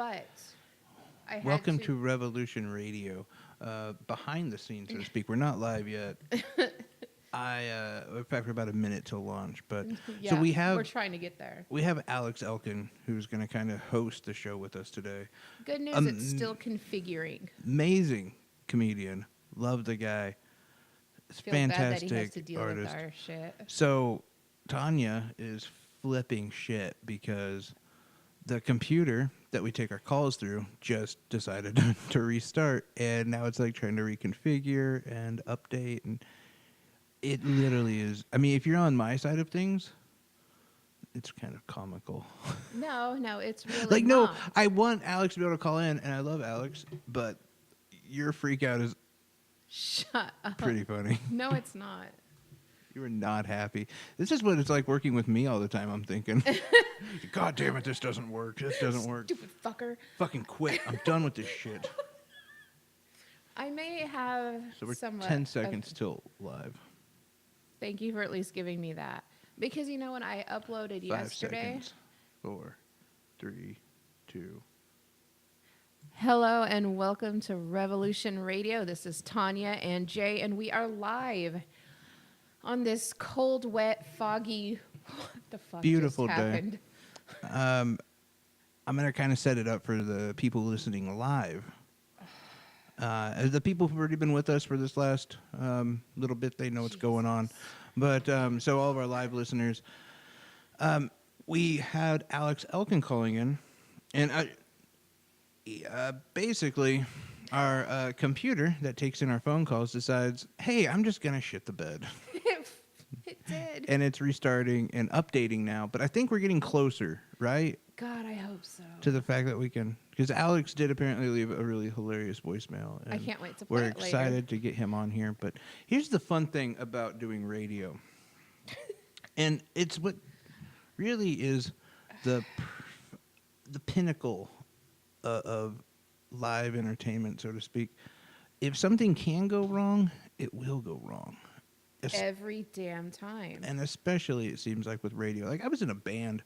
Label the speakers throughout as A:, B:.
A: but I had
B: Welcome to Revolution Radio. Behind the scenes, so to speak. We're not live yet. In fact, we're about a minute till launch, but
A: yeah,
B: so we're
A: trying to get there.
B: We have Alex Elkin, who's going to kind of host the show with us today.
A: Good news, it's still configuring.
B: Amazing comedian, love the guy.
A: Feel
B: Fantastic
A: bad that he has to deal
B: artist.
A: with our shit.
B: So Tanya is flipping shit because the computer that we take our calls through just decided to restart, and now it's like trying to reconfigure and update, and it literally is. I mean, if you're on my side of things, it's kind of comical.
A: No, it's really
B: like,
A: not.
B: no, I want Alex to be able to call in, and I love Alex, but your freak out is
A: Shut up.
B: pretty funny.
A: No, it's not.
B: You were not happy. This is what it's like working with me all the time, I'm thinking. God damn it, this doesn't work. This doesn't work.
A: Stupid fucker.
B: Fucking quit. I'm done with this shit.
A: I may have
B: So we're
A: somewhat
B: 10 seconds till live.
A: Thank you for at least giving me that. Because, you know, when I uploaded
B: 5
A: yesterday...
B: seconds. 4, 3, 2...
A: Hello and welcome to Revolution Radio. This is Tanya and Jay, and we are live on this cold, wet, foggy, what the fuck
B: beautiful
A: just happened?
B: day. I'm going to kind of set it up for the people listening live. The people who've already been with us for this last little bit, they know what's going on. But so all of our live listeners, we had Alex Elkin calling in, and basically our computer that takes in our phone calls decides, hey, I'm just going to shit the bed.
A: It did.
B: And it's restarting and updating now. But I think we're getting closer, right?
A: God, I hope so.
B: To the fact that we can... Because Alex did apparently leave a really hilarious voicemail. And
A: I can't wait to play it later.
B: We're excited to get him on here. But here's the fun thing about doing radio. And it's what really is the pinnacle of live entertainment, so to speak. If something can go wrong, it will go wrong.
A: Every damn time.
B: And especially, it seems like, with radio. Like, I was in a band,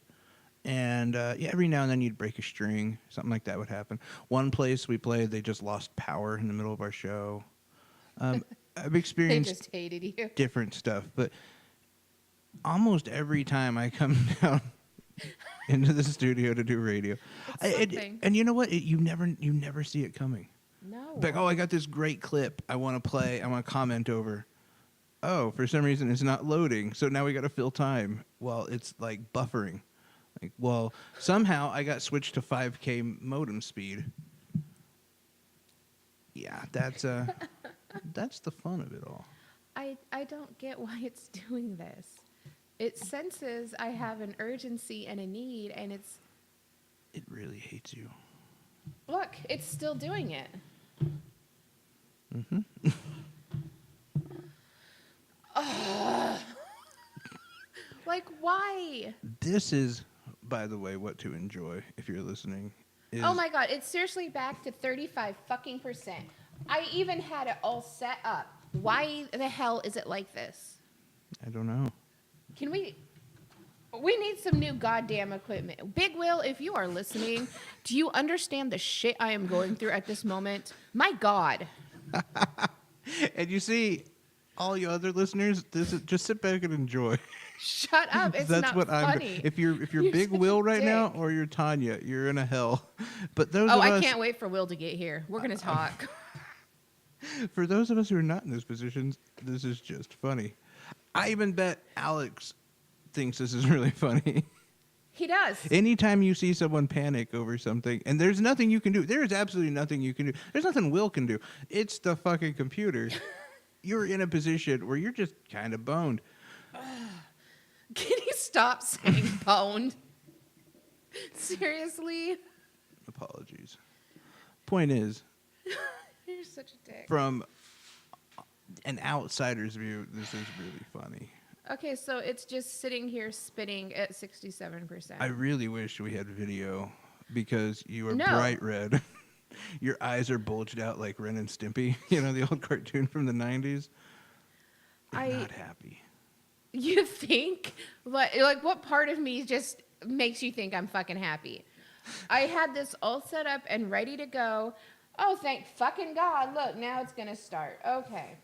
B: and every now and then you'd break a string. Something like that would happen. One place we played, they just lost power in the middle of our show. I've experienced
A: They just hated you.
B: different stuff, but almost every time I come down into the studio to do radio, and you know what? You never see it coming.
A: No.
B: Like, oh, I got this great clip I want to play. I want to comment over. Oh, for some reason it's not loading, so now we got to fill time while it's like buffering. Like, well, somehow I got switched to 5K modem speed. Yeah, that's the fun of it all.
A: I don't get why it's doing this. It senses I have an urgency and a need, and
B: It really hates you.
A: look, it's still doing it.
B: Mm-hmm.
A: Like, why?
B: This is, by the way, what to enjoy if you're listening.
A: Oh my God, it's seriously back to 35%. I even had it all set up. Why the hell is it like this?
B: I don't know.
A: Can we need some new goddamn equipment. Big Will, if you are listening, do you understand the shit I am going through at this moment? My God.
B: And you see, all you other listeners, just sit back and enjoy.
A: Shut up. It's
B: That's
A: not
B: what
A: funny.
B: If you're Big
A: such
B: Will
A: a
B: right now,
A: dick.
B: or you're Tanya, you're in a hell. But those
A: Oh,
B: of
A: I
B: us,
A: can't wait for Will to get here. We're going to talk.
B: for those of us who are not in those positions, this is just funny. I even bet Alex thinks this is really funny.
A: He does.
B: Anytime you see someone panic over something, and there's nothing you can do. There is absolutely nothing you can do. There's nothing Will can do. It's the fucking computer. You're in a position where you're just kind of boned.
A: Can you stop saying boned? Seriously?
B: Apologies. Point is,
A: You're such a dick.
B: from an outsider's view, this is really funny.
A: Okay, so it's just sitting here spinning at 67%.
B: I really wish we had video because you are
A: No.
B: bright red. Your eyes are bulged out like Ren and Stimpy, you know, the old cartoon from the 90s. You're not happy.
A: You think? Like, what part of me just makes you think I'm fucking happy? I had this all set up and ready to go. Oh, thank fucking God. Look, now it's going to start. Okay.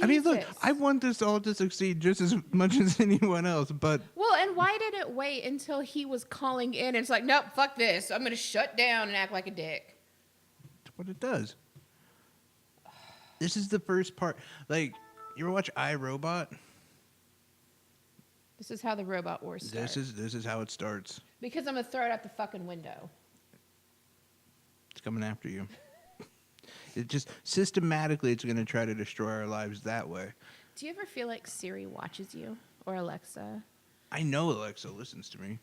B: I mean, look,
A: Jesus.
B: I want this all to succeed just as much as anyone else, but
A: Well, and why did it wait until he was calling in? And it's like, nope, fuck this. I'm going to shut down and act like a dick.
B: that's what it does. This is the first part. Like, you ever watch iRobot?
A: This is how the robot wars start.
B: This is how it starts.
A: Because I'm going to throw it out the fucking window.
B: It's coming after you. It just systematically, it's going to try to destroy our lives that way.
A: Do you ever feel like Siri watches you or Alexa?
B: I know Alexa listens to me.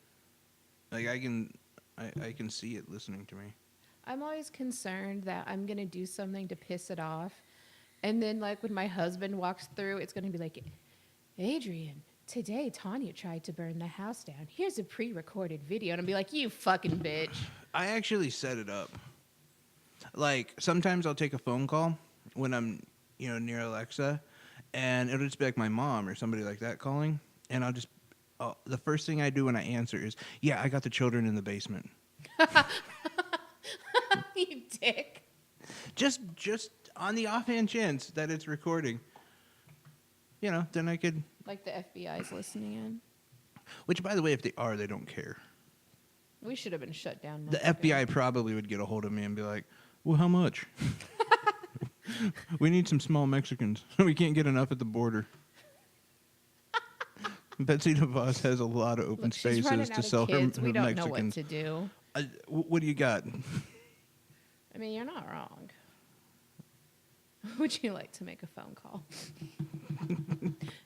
B: Like I can see it listening to me.
A: I'm always concerned that I'm going to do something to piss it off. And then, like, when my husband walks through, it's going to be like, Adrian, today Tanya tried to burn the house down. Here's a pre-recorded video. And I'll be like, you fucking bitch.
B: I actually set it up. Like, sometimes I'll take a phone call when I'm, near Alexa, and it'll just be like my mom or somebody like that calling, and the first thing I do when I answer is, yeah, I got the children in the basement.
A: You dick.
B: Just on the offhand chance that it's recording, then I could...
A: Like the FBI's listening in.
B: Which, by the way, if they are, they don't care.
A: We should have been shut down.
B: The FBI probably would get a hold of me and be like, well, how much? We need some small Mexicans. We can't get enough at the border. Betsy DeVos has a lot of open spaces to sell her
A: We don't
B: Mexicans.
A: know what to do.
B: What do you got?
A: I mean, you're not wrong. Would you like to make a phone call?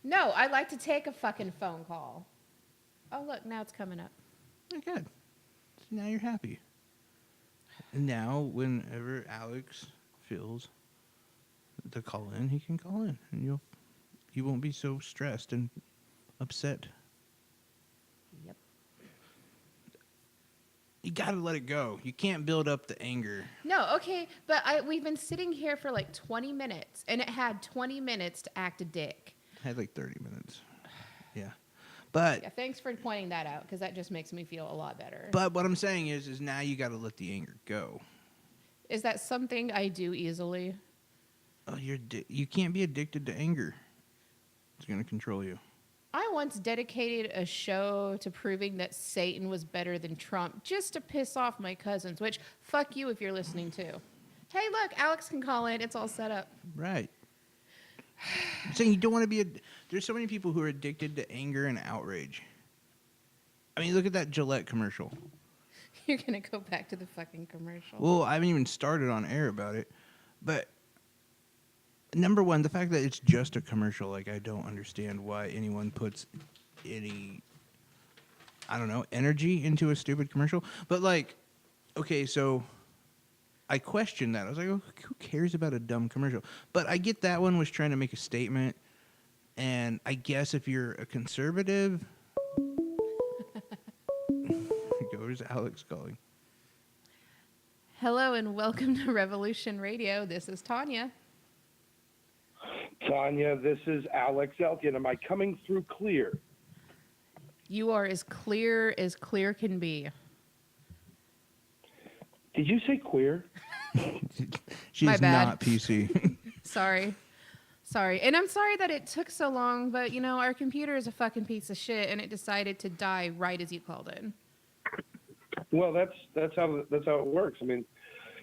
A: No, I'd like to take a fucking phone call. Oh, look, now it's coming up.
B: Oh, good. So now you're happy. And now, whenever Alex feels to call in, he can call in, and you won't be so stressed and upset.
A: Yep.
B: You gotta let it go. You can't build up the anger.
A: No, okay, but we've been sitting here for like 20 minutes, and it had 20 minutes to act a dick.
B: I had like 30 minutes. Yeah. But
A: Yeah, thanks for pointing that out, because that just makes me feel a lot better.
B: But what I'm saying is now you gotta let the anger go.
A: Is that something I do easily?
B: Oh, you can't be addicted to anger. It's gonna control you.
A: I once dedicated a show to proving that Satan was better than Trump just to piss off my cousins, which, fuck you if you're listening too. Hey, look, Alex can call in. It's all set up.
B: Right. I'm saying you don't want to be... There's so many people who are addicted to anger and outrage. I mean, look at that Gillette commercial.
A: You're going to go back to the fucking commercial.
B: Well, I haven't even started on air about it. But, number one, the fact that it's just a commercial, like, I don't understand why anyone puts any, I don't know, energy into a stupid commercial. But, like, okay, so... I questioned that. I was like, oh, who cares about a dumb commercial? But I get that one was trying to make a statement. And I guess if you're a conservative... Where's Alex calling?
A: Hello and welcome to Revolution Radio. This is Tanya.
C: Tanya, this is Alex Elkin. Am I coming through clear?
A: You are as clear can be.
C: Did you say queer?
B: She's
A: My bad.
B: not PC.
A: Sorry. And I'm sorry that it took so long, but, our computer is a fucking piece of shit, and it decided to die right as you called it.
C: Well, that's how it works. I mean,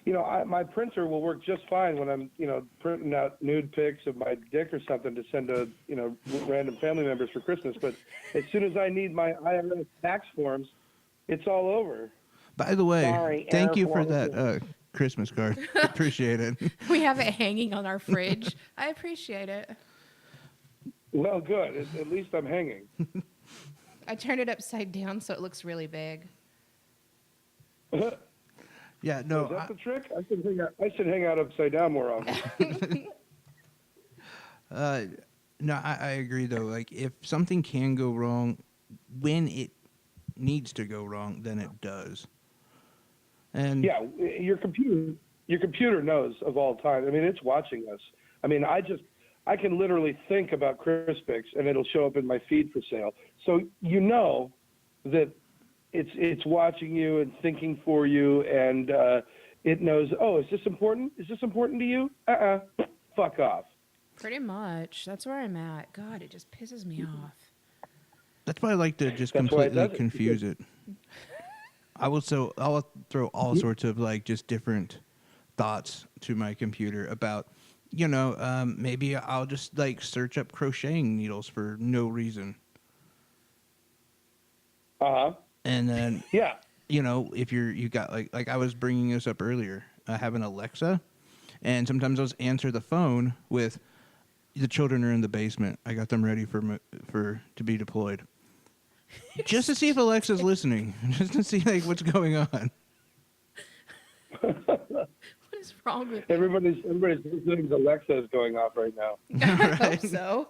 C: my printer will work just fine when I'm, printing out nude pics of my dick or something to send to, random family members for Christmas. But as soon as I need my IRS tax forms, it's all over.
B: By the way, thank you for that Christmas card. Appreciate it.
A: We have it hanging on our fridge. I appreciate it.
C: Well, good. At least I'm hanging.
A: I turned it upside down so it looks really big.
B: Yeah, no.
C: Is that the trick? I should hang out upside down more often.
B: No, I agree, though. Like, if something can go wrong, when it needs to go wrong, then it does. And
C: yeah, your computer knows of all time. I mean, it's watching us. I mean, I can literally think about Crispix and it'll show up in my feed for sale. So that it's watching you and thinking for you, and it knows. Oh, is this important? Is this important to you? Fuck off.
A: Pretty much. That's where I'm at. God, it just pisses me off.
B: That's why I like to just
C: That's why it
B: completely
C: does it.
B: confuse it. I'll throw all sorts of like just different thoughts to my computer about, maybe I'll just like search up crocheting needles for no reason. And then,
C: Yeah.
B: if you got like I was bringing this up earlier, I have an Alexa, and sometimes I'll just answer the phone with, the children are in the basement. I got them ready to be deployed. Just to see if Alexa's listening, just to see like what's going on.
A: What is wrong with you?
C: Everybody's listening to Alexa is going off right now.
A: I hope so.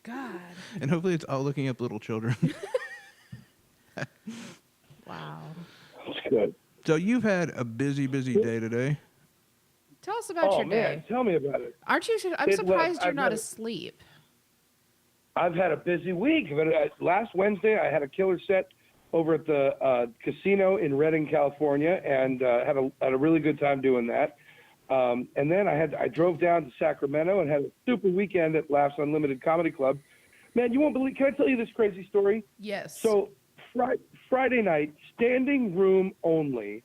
A: God.
B: And hopefully it's all looking up little children.
A: Wow.
C: That's good.
B: So you've had a busy day today.
A: Tell us about your
C: man,
A: day.
C: tell me about it.
A: Aren't you? I'm
C: It was.
A: surprised you're
C: I've
A: not
C: had-
A: asleep.
C: I've had a busy week. But last Wednesday, I had a killer set over at the casino in Redding, California, and had a really good time doing that. And then I drove down to Sacramento and had a super weekend at Laughs Unlimited Comedy Club. Man, you won't believe. Can I tell you this crazy story?
A: Yes.
C: So Friday night, standing room only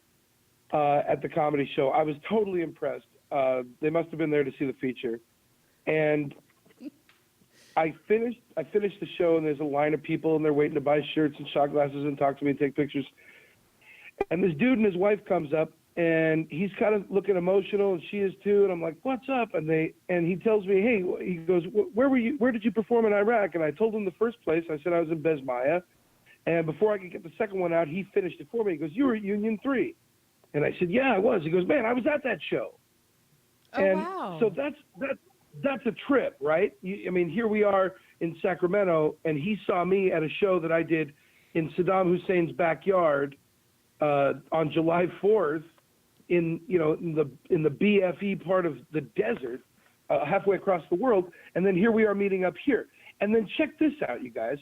C: at the comedy show. I was totally impressed. They must have been there to see the feature, and I finished the show, and there's a line of people, and they're waiting to buy shirts and shot glasses and talk to me and take pictures. And this dude and his wife comes up, and he's kind of looking emotional, and she is too. And I'm like, "What's up?" And he tells me, "Hey," he goes, "Where were you? Where did you perform in Iraq?" And I told him the first place. I said I was in Besmaya, and before I could get the second one out, he finished it for me. He goes, "You were at Union 3." And I said, "Yeah, I was." He goes, "Man, I was at that show."
A: Oh,
C: And
A: wow.
C: so that's a trip, right? I mean, here we are in Sacramento, and he saw me at a show that I did in Saddam Hussein's backyard on July 4th in the BFE part of the desert, halfway across the world, and then here we are meeting up here. And then check this out, you guys.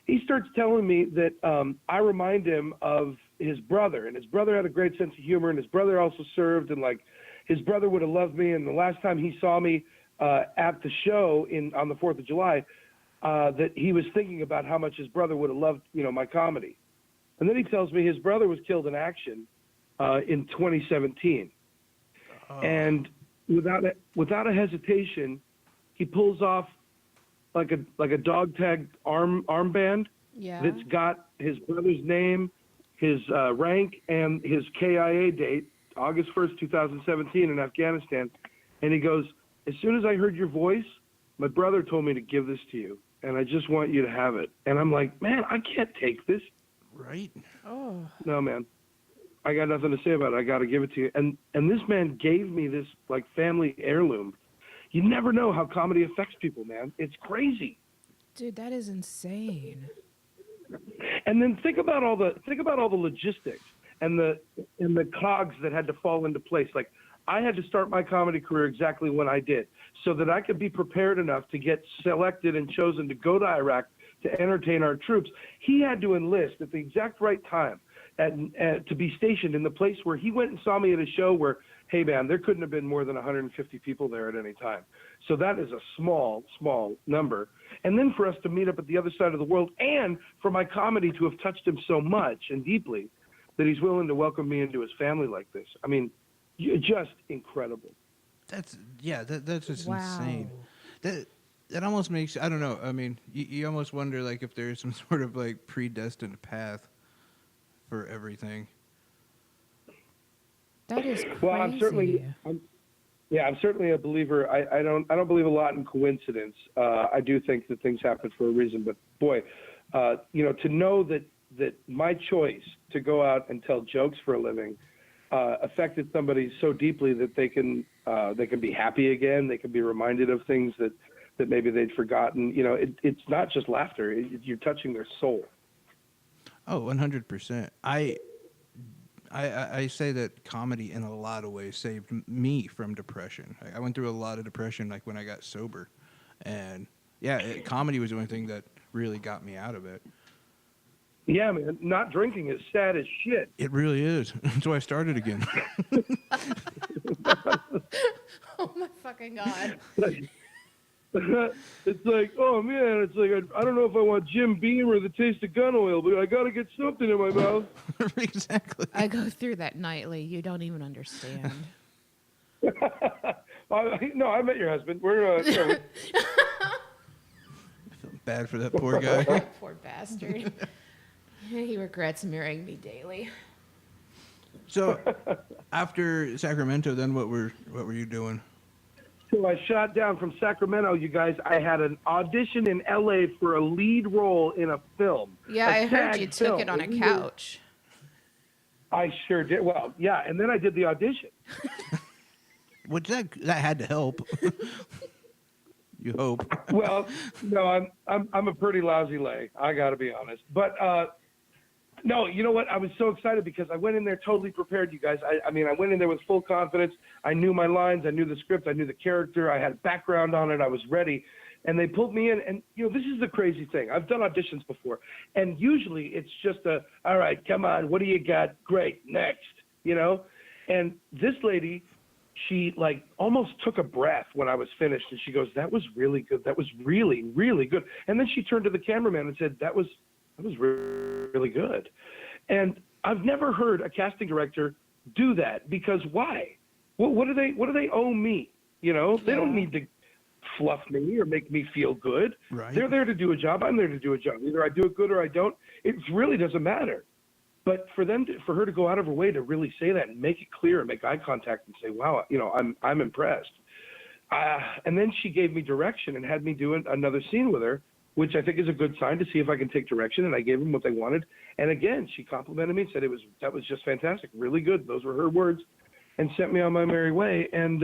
C: He starts telling me that I remind him of his brother, and his brother had a great sense of humor, and his brother also served, and like his brother would have loved me. And the last time he saw me at the show on the 4th of July, that he was thinking about how much his brother would have loved, my comedy. And then he tells me his brother was killed in action in 2017, and without a hesitation, he pulls off like a dog tag armband
A: Yeah.
C: that's got his brother's name, his rank, and his KIA date, August 1st, 2017 in Afghanistan. And he goes, "As soon as I heard your voice, my brother told me to give this to you, and I just want you to have it." And I'm like, "Man, I can't take this."
B: Right?
A: Oh.
C: No, man. I got nothing to say about it. I got to give it to you. And this man gave me this like family heirloom. You never know how comedy affects people, man. It's crazy.
A: Dude, that is insane.
C: And then think about all the logistics and the cogs that had to fall into place. Like I had to start my comedy career exactly when I did, so that I could be prepared enough to get selected and chosen to go to Iraq to entertain our troops. He had to enlist at the exact right time to be stationed in the place where he went and saw me at a show where, hey man, there couldn't have been more than 150 people there at any time. So that is a small number. And then for us to meet up at the other side of the world, and for my comedy to have touched him so much and deeply that he's willing to welcome me into his family like this. I mean, just incredible.
B: That's just
A: Wow.
B: insane. That almost makes, I don't know. I mean, you almost wonder like if there's some sort of like predestined path for everything.
A: That is crazy.
C: Well, I'm certainly a believer. I don't believe a lot in coincidence. I do think that things happen for a reason. But boy, to know that my choice to go out and tell jokes for a living affected somebody so deeply that they can be happy again. They can be reminded of things that maybe they'd forgotten. It's not just laughter. You're touching their soul.
B: Oh, 100%. I say that comedy in a lot of ways saved me from depression. I went through a lot of depression like when I got sober. And yeah, comedy was the only thing that really got me out of it.
C: Yeah, man. Not drinking is sad as shit.
B: It really is. That's why I started again.
A: Oh my fucking God.
C: It's like, oh man, it's like I don't know if I want Jim Beam or the taste of gun oil, but I got to get something in my mouth.
B: Exactly.
A: I go through that nightly. You don't even understand.
C: No, I met your husband. We're
B: Bad for that poor guy.
A: Poor bastard. He regrets marrying me daily.
B: So, after Sacramento, then what were you doing?
C: So I shot down from Sacramento, you guys. I had an audition in L.A. for a lead role in a film.
A: Yeah, I heard you took it on a couch.
C: I sure did. Well, yeah, and then I did the audition.
B: Which that had to help. You hope.
C: Well, no, I'm a pretty lousy lay. I got to be honest. But no, you know what? I was so excited because I went in there totally prepared, you guys. I mean, I went in there with full confidence. I knew my lines. I knew the script. I knew the character. I had a background on it. I was ready. And they pulled me in. And, this is the crazy thing. I've done auditions before. And usually it's just all right, come on. What do you got? Great. Next. And this lady, she almost took a breath when I was finished. And she goes, that was really good. That was really, really good. And then she turned to the cameraman and said, that was really good. And I've never heard a casting director do that, because why? What do they owe me? They don't need to fluff me or make me feel good.
B: Right.
C: They're there to do a job. I'm there to do a job. Either I do it good or I don't. It really doesn't matter. But for her to go out of her way to really say that and make it clear and make eye contact and say, wow, I'm impressed. And then she gave me direction and had me do another scene with her, which I think is a good sign to see if I can take direction. And I gave them what they wanted. And again, she complimented me and said that was just fantastic, really good. Those were her words, and sent me on my merry way. And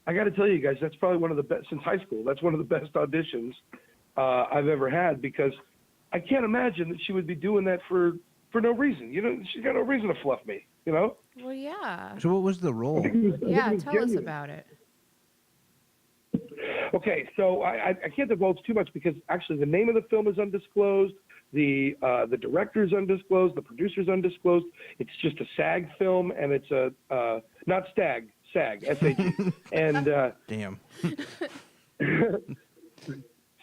C: I got to tell you guys, that's probably one of the best since high school. That's one of the best auditions I've ever had, because I can't imagine that she would be doing that for no reason. She's got no reason to fluff me,
A: Well, yeah.
B: So what was the role?
A: Yeah, tell us about it.
C: Okay, so I can't divulge too much because actually the name of the film is undisclosed. The director's undisclosed. The producer's undisclosed. It's just a SAG film, and it's not STAG, SAG, S-A-G. And
B: Damn.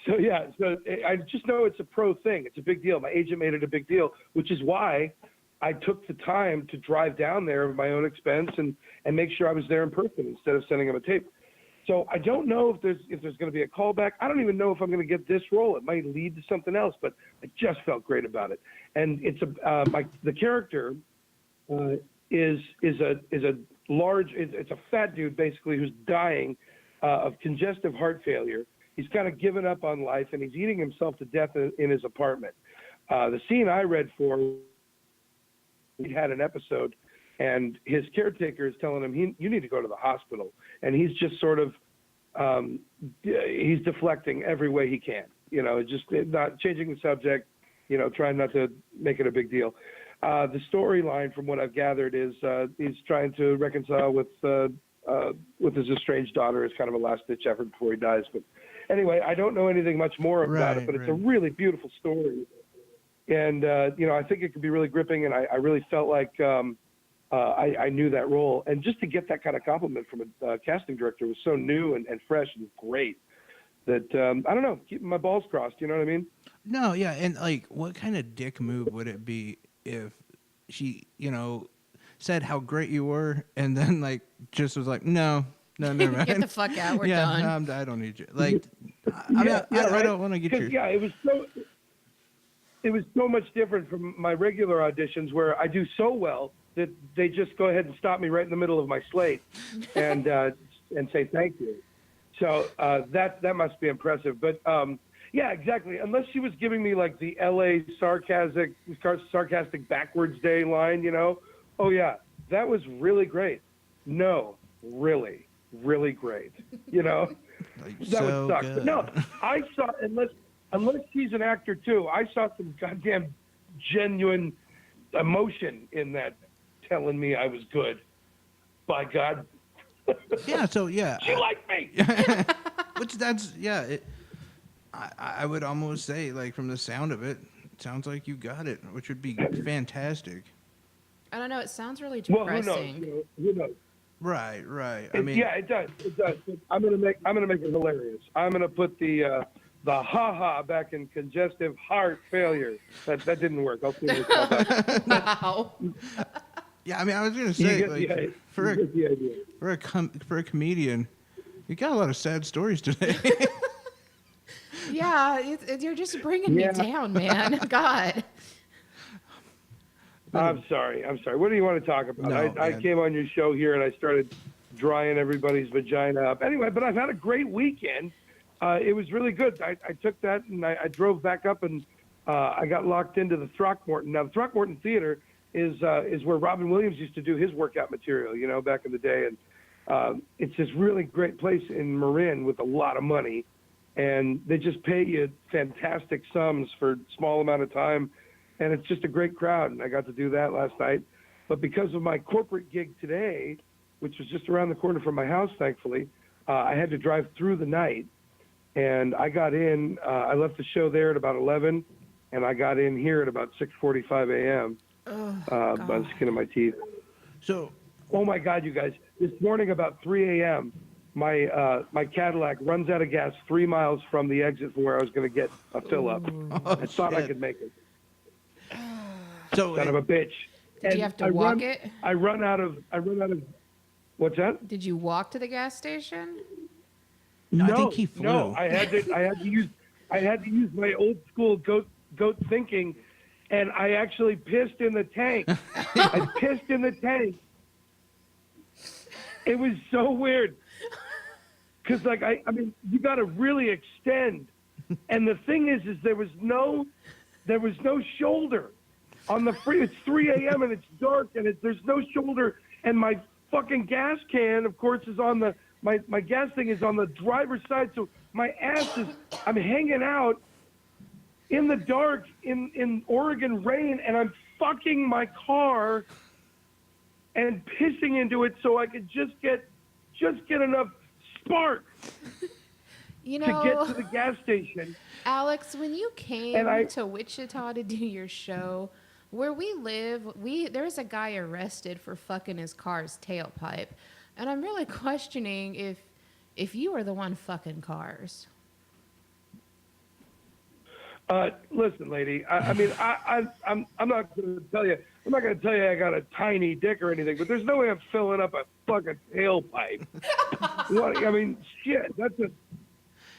C: So yeah, so I just know it's a pro thing. It's a big deal. My agent made it a big deal, which is why I took the time to drive down there at my own expense and make sure I was there in person instead of sending him a tape. So I don't know if there's going to be a callback. I don't even know if I'm going to get this role. It might lead to something else, but I just felt great about it. And it's the character is a large. It's a fat dude basically who's dying of congestive heart failure. He's kind of given up on life, and he's eating himself to death in his apartment. The scene I read for, he had an episode, and his caretaker is telling him, you need to go to the hospital. And he's just sort of, he's deflecting every way he can, just not changing the subject, trying not to make it a big deal. The storyline, from what I've gathered, is he's trying to reconcile with his estranged daughter as kind of a last-ditch effort before he dies. But anyway, I don't know anything much more about it, but it's a really beautiful story. And, I think it could be really gripping, and I really felt like I knew that role. And just to get that kind of compliment from a casting director was so new and fresh and great that, I don't know, keeping my balls crossed, you know what I mean?
B: No, yeah, and, what kind of dick move would it be if she, said how great you were, and then, just was like, no, never mind.
A: Get the fuck out, we're done.
B: I don't need you. I don't want to get your...
C: Yeah, it was so much different from my regular auditions where I do so well that they just go ahead and stop me right in the middle of my slate and say thank you. So that must be impressive. But yeah, exactly. Unless she was giving me the LA sarcastic backwards day line, oh yeah, that was really great. No, really, really great. That would suck.
B: Good.
C: But no, I saw, unless he's an actor too, I saw some goddamn genuine emotion in that, telling me I was good. By God.
B: Yeah, so yeah.
C: She liked me.
B: Which I would almost say, from the sound of it, sounds like you got it, which would be fantastic.
A: I don't know. It sounds really
C: Well, who knows?
A: depressing.
C: Who knows?
B: Right.
C: Yeah, it does. It does. I'm gonna make it hilarious. I'm gonna put the ha back in congestive heart failure. That didn't work. I'll see you
A: Wow.
B: Yeah, I mean, I was gonna say,
C: get
B: like,
C: the idea.
B: for a comedian, you got a lot of sad stories today.
A: Yeah, you're just bringing me down, man. God.
C: I'm sorry. What do you want to talk about?
B: No,
C: I
B: man.
C: came on your show here and I started drying everybody's vagina up. Anyway, but I've had a great weekend. It was really good. I took that and I drove back up and I got locked into the Throckmorton. Now, the Throckmorton Theater is where Robin Williams used to do his workout material, back in the day. And it's this really great place in Marin with a lot of money. And they just pay you fantastic sums for a small amount of time. And it's just a great crowd. And I got to do that last night. But because of my corporate gig today, which was just around the corner from my house, thankfully, I had to drive through the night. And I got in, I left the show there at about 11, and I got in here at about 6:45 a.m. By the skin of my teeth.
B: So,
C: Oh, my God, you guys. This morning about 3 a.m., my Cadillac runs out of gas 3 miles from the exit from where I was going to get a fill-up. I thought I
B: shit.
C: could make it.
B: So
C: Son of a bitch.
A: Did you have to walk it?
C: I run out of, what's that?
A: Did you walk to the gas station?
B: No, I think he flew.
C: No, I had to use my old school goat thinking, and I actually pissed in the tank. I pissed in the tank. It was so weird. Cause I mean, you got to really extend. And the thing is there was no shoulder on the free. It's 3 a.m. and it's dark and there's no shoulder. And my fucking gas can, of course, is on my gas thing is on the driver's side. So my ass I'm hanging out in the dark in Oregon rain, and I'm fucking my car and pissing into it so I could just get enough spark to get to the gas station.
A: Alex, when you came to Wichita to do your show, where we live, there's a guy arrested for fucking his car's tailpipe. And I'm really questioning if you were the one fucking cars.
C: Listen, lady. I'm not going to tell you. I'm not going to tell you I got a tiny dick or anything, but there's no way I'm filling up a fucking tailpipe. I mean, shit.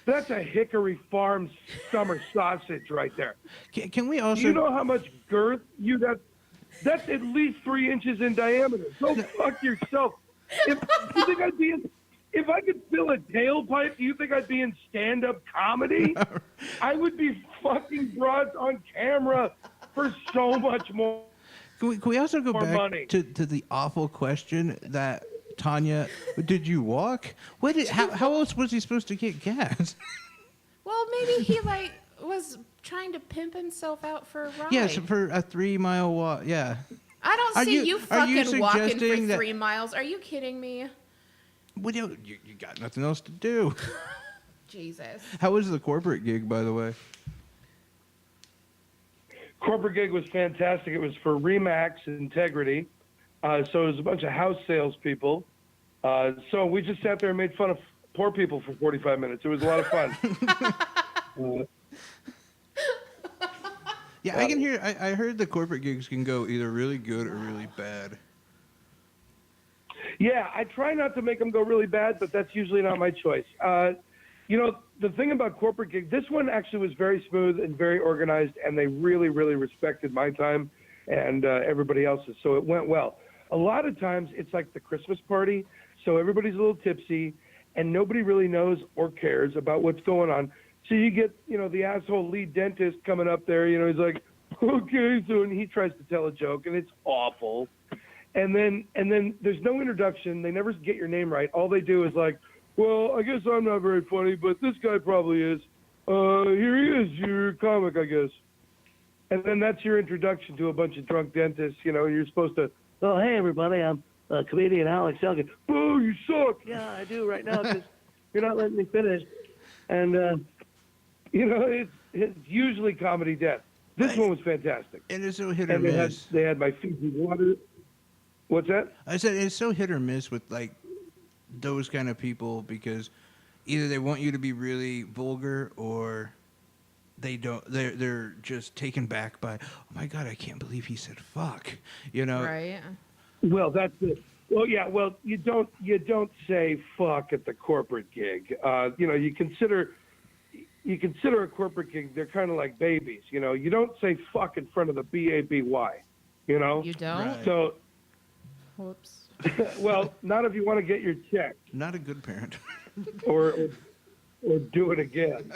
C: That's a Hickory Farms summer sausage right there.
B: Can we also?
C: Do you know how much girth you got? That's at least 3 inches in diameter. Go fuck yourself. If I could fill a tailpipe, do you think I'd be in stand-up comedy? I would be fucking brought on camera for so much more.
B: Can we also go back
C: money.
B: to the awful question that Tanya, did you walk? How else was he supposed to get gas?
A: Well, maybe he was trying to pimp himself out for a ride.
B: Yes, for a 3 mile walk. Yeah.
A: I don't see you
B: are you
A: fucking walking for
B: suggesting that-
A: 3 miles. Are you kidding me?
B: Well, you got nothing else to do.
A: Jesus.
B: How was the corporate gig, by the way?
C: Corporate gig was fantastic. It was for Remax Integrity. So it was a bunch of house salespeople. So we just sat there and made fun of poor people for 45 minutes. It was a lot of fun.
B: Yeah, I can hear. I heard the corporate gigs can go either really good or really bad.
C: Yeah, I try not to make them go really bad, but that's usually not my choice. The thing about corporate gigs, this one actually was very smooth and very organized, and they really, really respected my time and everybody else's, so it went well. A lot of times, it's like the Christmas party, so everybody's a little tipsy, and nobody really knows or cares about what's going on. So you get, the asshole lead dentist coming up there, he's like, okay, so, and he tries to tell a joke, and it's awful. And then there's no introduction. They never get your name right. All they do is like, well, I guess I'm not very funny, but this guy probably is. Here he is, your comic, I guess. And then that's your introduction to a bunch of drunk dentists. You're supposed to, oh, hey, everybody, I'm comedian Alex Elkin. Boo, you suck. Yeah, I do right now because you're not letting me finish. And, it's usually comedy death. This one was fantastic.
B: It is so hit or
C: And
B: miss.
C: they had my Fiji water. What's that?
B: I said it's so hit or miss with like those kind of people because either they want you to be really vulgar or they don't. They're just taken back by, oh my god, I can't believe he said fuck. You know,
A: Right.
C: Well, that's it. Well, yeah. Well, you don't say fuck at the corporate gig. You know, you consider a corporate gig. They're kind of like babies. You know, you don't say fuck in front of the BABY. You know.
A: You don't?
B: Right.
C: So,
A: Whoops.
C: well, not if you want to get your check
B: not a good parent.
C: or do it again.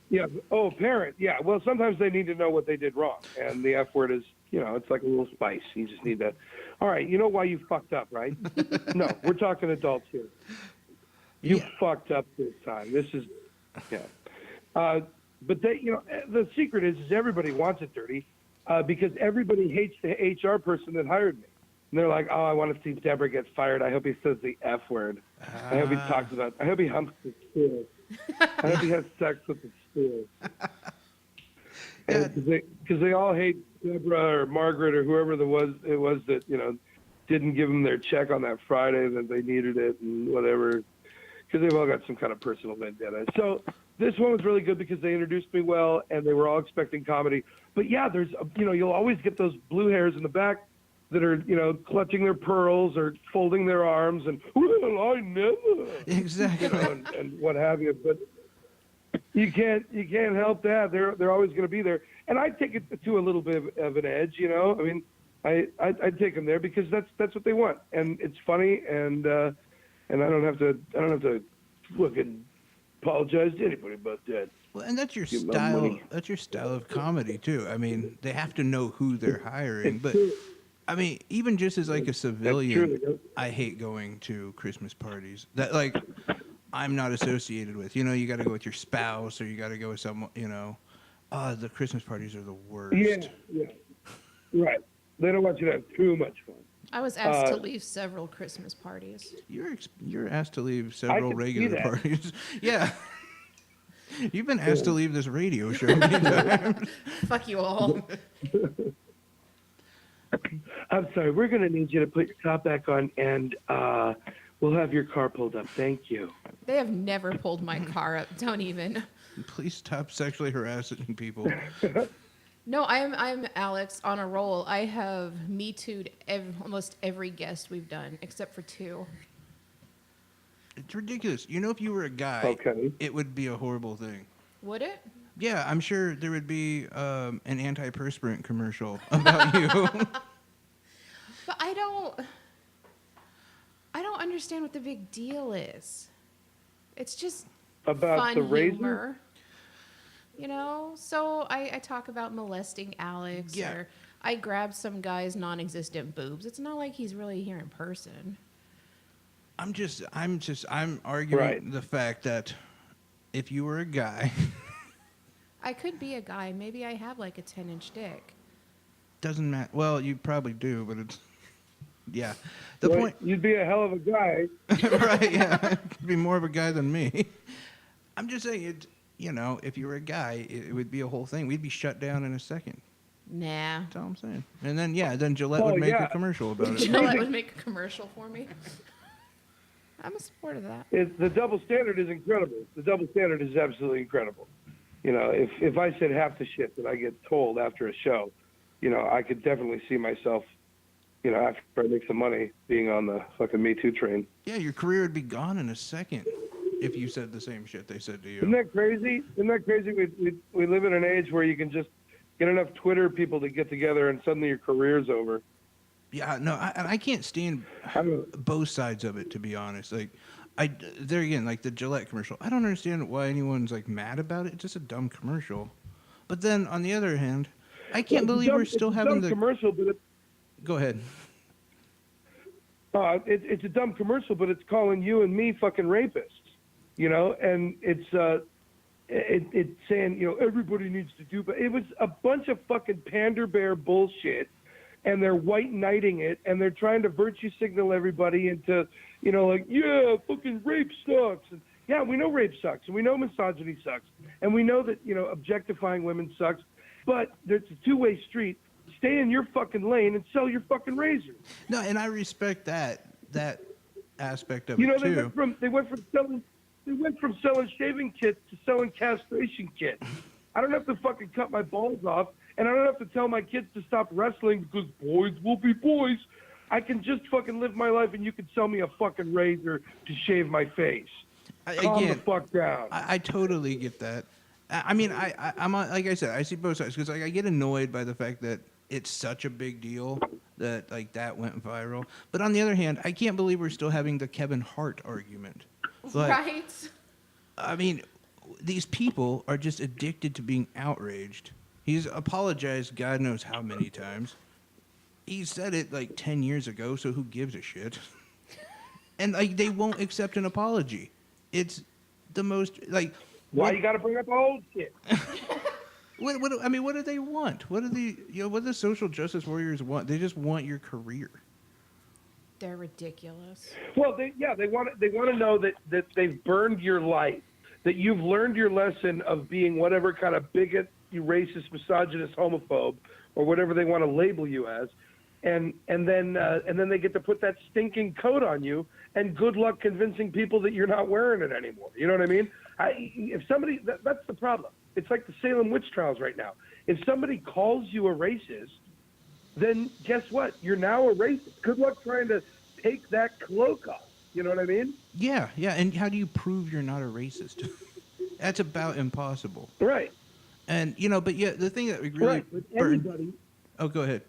C: Yeah. Oh, parent. Yeah. Well, sometimes they need to know what they did wrong, and the F word is, you know, it's like a little spice. You just need that. All right. You know why you fucked up, right? No, we're talking adults here. You
B: Yeah.
C: fucked up this time. This is, yeah. But they, you know, the secret is everybody wants it dirty, because everybody hates the HR person that hired me. And they're like, oh, I want to see Deborah get fired. I hope he says the F word. I hope he talks about. I hope he humps the stool. I hope he has sex with the stool. Because they all hate Deborah or Margaret or whoever it was that, you know, didn't give them their check on that Friday that they needed it and whatever. Because they've all got some kind of personal vendetta. So this one was really good because they introduced me well and they were all expecting comedy. But yeah, there's, you know, you'll always get those blue hairs in the back that are, you know, clutching their pearls or folding their arms and, well, I never.
B: Exactly.
C: You know, and what have you. But you can't help that. They're always going to be there. And I take it to a little bit of an edge, you know. I mean, I'd take them there because that's what they want, and it's funny, and I don't have to fucking apologize to anybody about that.
B: Well, and that's your
C: Give 'em my
B: style.
C: money.
B: That's your style of comedy too. I mean, they have to know who they're hiring. But I mean, even just as like a civilian,
C: true.
B: I hate going to Christmas parties that like I'm not associated with. You know, you got to go with your spouse or you got to go with someone. You know, the Christmas parties are the worst.
C: Yeah, right. They don't want you to have too much fun.
A: I was asked to leave several Christmas parties.
B: You're asked to leave several
C: can see
B: regular
C: that.
B: parties. Yeah. You've been asked to leave this radio show many times.
A: Fuck you all.
C: I'm sorry. We're going to need you to put your top back on, and we'll have your car pulled up. Thank you.
A: They have never pulled my car up. Don't even.
B: Please stop sexually harassing people.
A: No, I'm Alex on a roll. I have Me Too'd almost every guest we've done, except for 2.
B: It's ridiculous. You know, if you were a guy,
C: Okay.
B: it would be a horrible thing.
A: Would it?
B: Yeah, I'm sure there would be an antiperspirant commercial about you.
A: But I don't understand what the big deal is. It's just
C: About
A: fun
C: the razor?
A: humor. You know? So I talk about molesting Alex,
B: Yeah.
A: or I grab some guy's non-existent boobs. It's not like he's really here in person.
B: I'm arguing
C: Right.
B: the fact that if you were a guy,
A: I could be a guy. Maybe I have like a 10-inch dick.
B: doesn't matter. Well, you probably do, but it's yeah. The
C: Well,
B: point,
C: you'd be a hell of a guy.
B: right? Yeah, you'd be more of a guy than me. I'm just saying it. You know, if you were a guy, it would be a whole thing. We'd be shut down in a second.
A: Nah.
B: That's all I'm saying. And then then Gillette
C: Oh,
B: would make
C: yeah.
B: a commercial about it.
A: Gillette would make a commercial for me. I'm a supporter of that.
C: The double standard is incredible. The double standard is absolutely incredible. You know, if I said half the shit that I get told after a show, you know, I could definitely see myself, you know, after I make some money, being on the fucking Me Too train.
B: Yeah, your career would be gone in a second if you said the same shit they said to you.
C: Isn't that crazy? Isn't that crazy? We live in an age where you can just get enough Twitter people to get together and suddenly your career's over.
B: Yeah, no, I can't stand both sides of it, to be honest. Like, there again, like the Gillette commercial. I don't understand why anyone's like mad about it. It's just a dumb commercial. But then on the other hand, I can't believe we're still having the
C: commercial, but
B: Go ahead.
C: it's a dumb commercial, but it's calling you and me fucking rapists, you know, and it's saying, you know, everybody needs to do, but it was a bunch of fucking pander bear bullshit, and they're white knighting it, and they're trying to virtue signal everybody into, you know, like, yeah, fucking rape sucks, and yeah, we know rape sucks, and we know misogyny sucks, and we know that, you know, objectifying women sucks, but it's a two-way street. Stay in your fucking lane and sell your fucking razors.
B: No, and I respect that aspect of
C: You know,
B: it too.
C: they went from selling shaving kits to selling castration kits. I don't have to fucking cut my balls off, and I don't have to tell my kids to stop wrestling because boys will be boys. I can just fucking live my life, and you can sell me a fucking razor to shave my face. Calm the fuck down.
B: I totally get that. I mean, I'm like I said, I see both sides because like I get annoyed by the fact that it's such a big deal that like that went viral. But on the other hand, I can't believe we're still having the Kevin Hart argument. Like,
A: Right?
B: I mean, these people are just addicted to being outraged. He's apologized God knows how many times. He said it like 10 years ago, so who gives a shit? And like they won't accept an apology. It's the most like
C: Why you got to bring up old shit?
B: what do they want? What do the social justice warriors want? They just want your career.
A: They're ridiculous.
C: Well, they want to know that they've burned your life, that you've learned your lesson of being whatever kind of bigot, you racist, misogynist, homophobe, or whatever they want to label you as, and then they get to put that stinking coat on you, and good luck convincing people that you're not wearing it anymore. You know what I mean? If somebody, that's the problem. It's like the Salem witch trials right now. If somebody calls you a racist, then guess what? You're now a racist. Good luck trying to take that cloak off. You know what I mean?
B: Yeah. And how do you prove you're not a racist? That's about impossible.
C: Right.
B: And but yeah, the thing that really
C: Right. But anybody.
B: Oh, go ahead.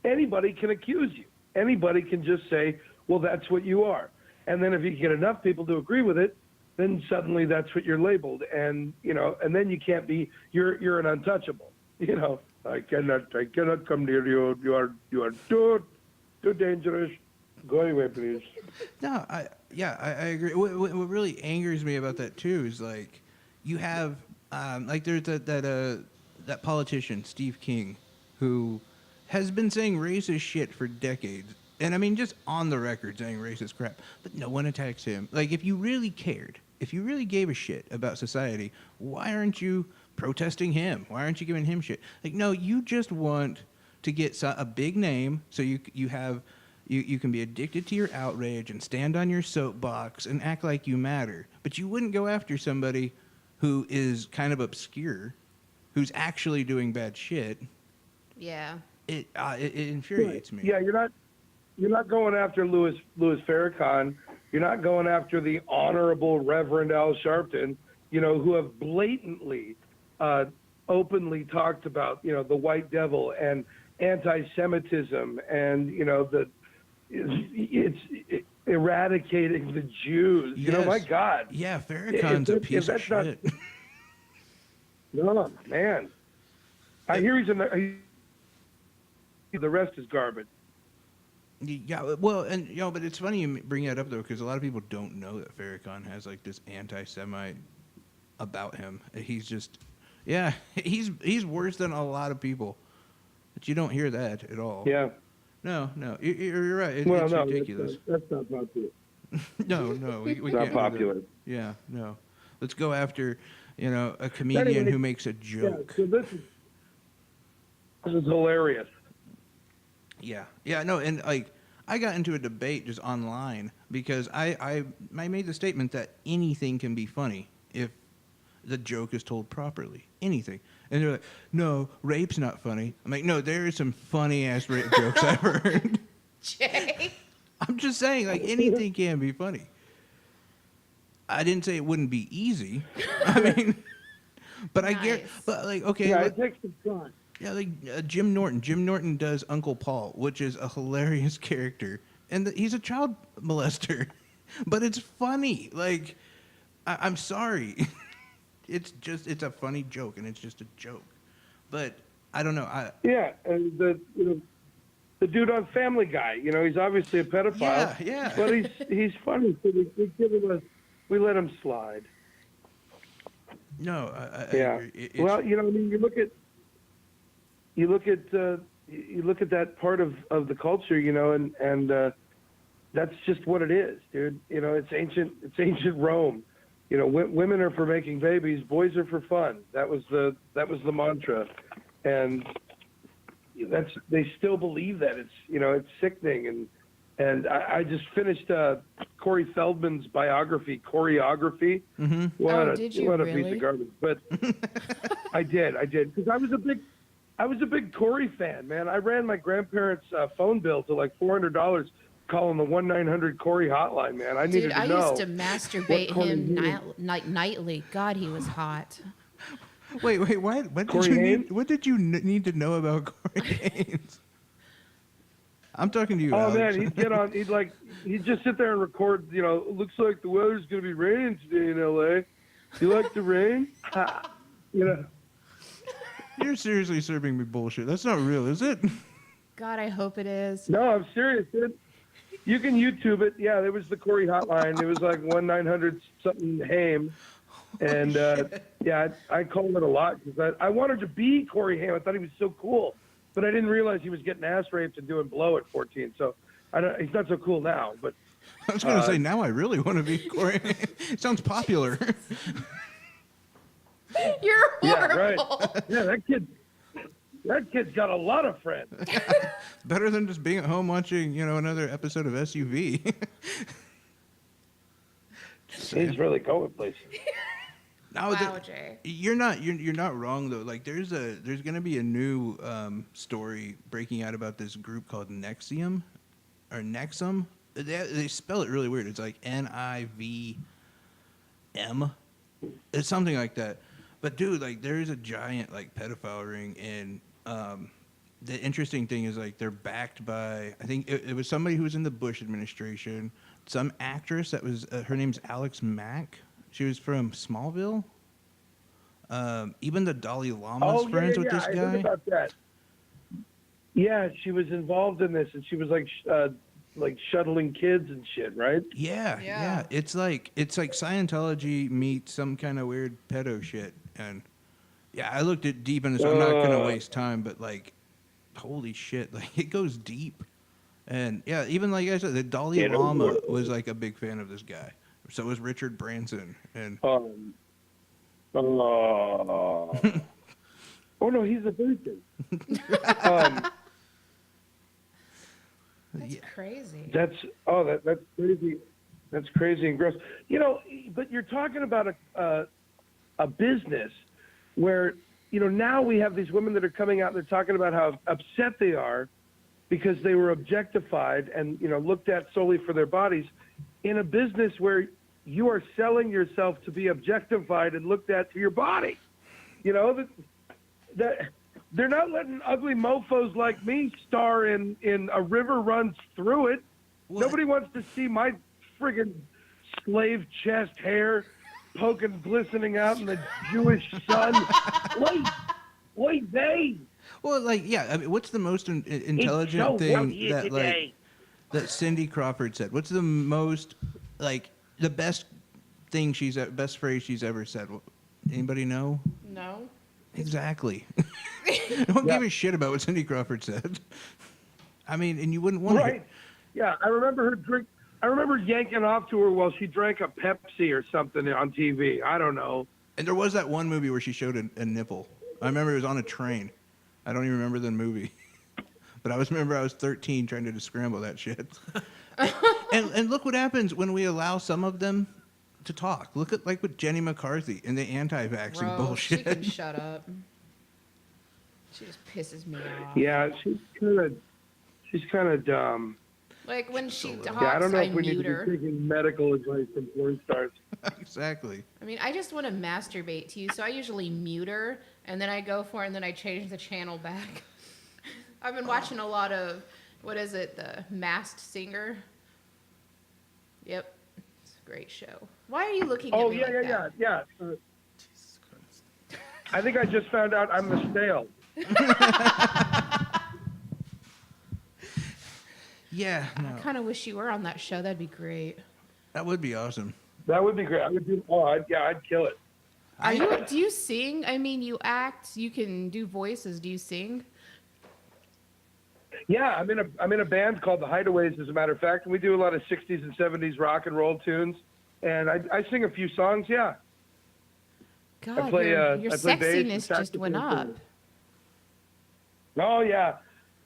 C: Anybody can accuse you. Anybody can just say, well, that's what you are. And then if you get enough people to agree with it, then suddenly that's what you're labeled. And, and then you can't be, you're an untouchable. I cannot come near you. You are too dangerous. Go away, please.
B: No, I agree. What really angers me about that too is like you have like there's that politician Steve King who has been saying racist shit for decades. And I mean, just on the record saying racist crap, but no one attacks him. Like, if you really cared, if you really gave a shit about society, why aren't you protesting him? Why aren't you giving him shit? Like, no, you just want to get a big name so you can be addicted to your outrage and stand on your soapbox and act like you matter. But you wouldn't go after somebody who is kind of obscure, who's actually doing bad shit.
A: Yeah.
B: It infuriates me.
C: Yeah, you're not going after Louis Farrakhan. You're not going after the Honorable Reverend Al Sharpton, who have blatantly, openly talked about, the white devil and anti-Semitism and, it's eradicating the Jews.
B: Yes.
C: My God.
B: Yeah, Farrakhan's a piece of shit.
C: No, man. I hear the rest is garbage.
B: Yeah, well, and but it's funny you bring that up though, because a lot of people don't know that Farrakhan has like this anti-Semite about him. He's just, he's worse than a lot of people, but you don't hear that at all.
C: Yeah.
B: No, you're right. It's ridiculous.
C: That's not popular.
B: No, we
C: It's
B: can't.
C: not popular.
B: Yeah, no. Let's go after, a comedian who makes a joke.
C: Yeah, so this is hilarious.
B: Yeah, no, and like I got into a debate just online because I made the statement that anything can be funny if the joke is told properly. Anything. And they're like, no, rape's not funny. I'm like, no, there is some funny ass rape jokes I've heard.
A: Jay.
B: I'm just saying, like, anything can be funny. I didn't say it wouldn't be easy. I mean, but
A: Nice.
B: I get, but like, okay.
C: Yeah, it takes some time.
B: Yeah, like Jim Norton. Jim Norton does Uncle Paul, which is a hilarious character, and he's a child molester, but it's funny. Like, I'm sorry, it's a funny joke, and it's just a joke. But I don't know.
C: Yeah, and the dude on Family Guy, he's obviously a pedophile.
B: Yeah.
C: But he's funny, so we let him slide.
B: No, I
C: Yeah.
B: agree.
C: Well, you look at that part of the culture, and that's just what it is, dude. It's ancient Rome. Women are for making babies, boys are for fun. That was the mantra, and they still believe that. It's sickening, and I just finished Corey Feldman's biography, Choreography.
B: Mm-hmm.
C: What
A: did you
C: what a
A: really?
C: piece of garbage! But I did because I was a big Corey fan, man. I ran my grandparents' phone bill to like $400 calling the 1-900-Corey hotline, man. I needed
A: Dude,
C: to
A: I
C: know.
A: used to masturbate
C: Corey
A: him
C: Haim-
A: nightly. God, he was hot.
B: Wait, what?
C: Corey
B: What did you need to know about Corey Haim? I'm talking to you,
C: Oh
B: Alex.
C: man, he'd get on. He'd just sit there and record. Looks like the weather's gonna be raining today in LA. You like the rain?
B: You're seriously serving me bullshit. That's not real, is it?
A: God, I hope it is.
C: No, I'm serious, dude. You can YouTube it. Yeah, there was the Corey hotline. It was like 1-900 something Haim, and yeah, I called it a lot because I wanted to be Corey Haim. I thought he was so cool, but I didn't realize he was getting ass raped and doing blow at 14. So he's not so cool now. But
B: I was going to say, now I really want to be Corey Haim. It sounds popular.
A: You're
C: yeah,
A: horrible.
C: right. Yeah, that kid's got a lot of friends.
B: Better than just being at home watching, another episode of SUV.
C: He's really going places.
B: No,
A: Wow, Jay.
B: you're not wrong though. Like there's gonna be a new story breaking out about this group called Nexium or Nexum. They spell it really weird. It's like NIVM. It's something like that. But dude, like there's a giant like pedophile ring, and the interesting thing is like they're backed by, I think it was somebody who was in the Bush administration, some actress that was her name's Alex Mack. She was from Smallville. Even the Dalai Lama's friends with this
C: I
B: guy.
C: heard about that. Yeah, she was involved in this, and she was like shuttling kids and shit, right?
B: Yeah. It's like Scientology meets some kind of weird pedo shit, and yeah, I looked it deep into this. I'm not gonna waste time, but like, holy shit, like it goes deep, and yeah, even like I said, the Dalai Lama was like a big fan of this guy. So was Richard Branson, and
C: oh no, he's a virgin.
A: That's crazy.
C: That's crazy. That's crazy and gross. But you're talking about a business where now we have these women that are coming out and they're talking about how upset they are because they were objectified and looked at solely for their bodies in a business where you are selling yourself to be objectified and looked at to your body. That they're not letting ugly mofos like me star in A River Runs Through It.
B: What?
C: Nobody wants to see my friggin' slave chest hair poking, glistening out in the Jewish sun. Wait, they.
B: well, like yeah, I mean, what's the most intelligent thing that like that Cindy Crawford said? What's the most like the best phrase she's ever said? Anybody know?
A: No.
B: Exactly. Don't give a shit about what Cindy Crawford said. I mean, and you wouldn't want
C: Right. Yeah, I remember her drink. I remember yanking off to her while she drank a Pepsi or something on TV. I don't know.
B: And there was that one movie where she showed a nipple. I remember it was on a train. I don't even remember the movie. But I was 13 trying to scramble that shit. and look what happens when we allow some of them to talk. Look at like with Jenny McCarthy and the anti-vaxxing
A: Bro,
B: bullshit.
A: she can shut up. She just pisses me off.
C: Yeah, she's kind of dumb.
A: Like when she talks,
C: Yeah, I don't know if we
A: mute
C: need to
A: her.
C: be taking medical advice from porn stars.
B: Exactly.
A: I mean, I just want to masturbate to you, so I usually mute her, and then I go for it, and then I change the channel back. I've been watching a lot of, what is it, The Masked Singer? Yep. It's a great show. Why are you looking at me like that?
C: Yeah. I think I just found out I'm the stale.
B: Yeah, no,
A: I kind of wish you were on that show. That'd be great.
B: that would be awesome.
C: That would be great. I would do. I'd kill it.
A: Do you sing? I mean, you act. You can do voices. Do you sing?
C: Yeah, I'm in a band called the Hideaways. As a matter of fact, and we do a lot of '60s and '70s rock and roll tunes. and I sing a few songs. Yeah,
A: God,
C: play,
A: your
C: I play bass and
A: sexiness just went
C: saxophone.
A: up.
C: Oh yeah,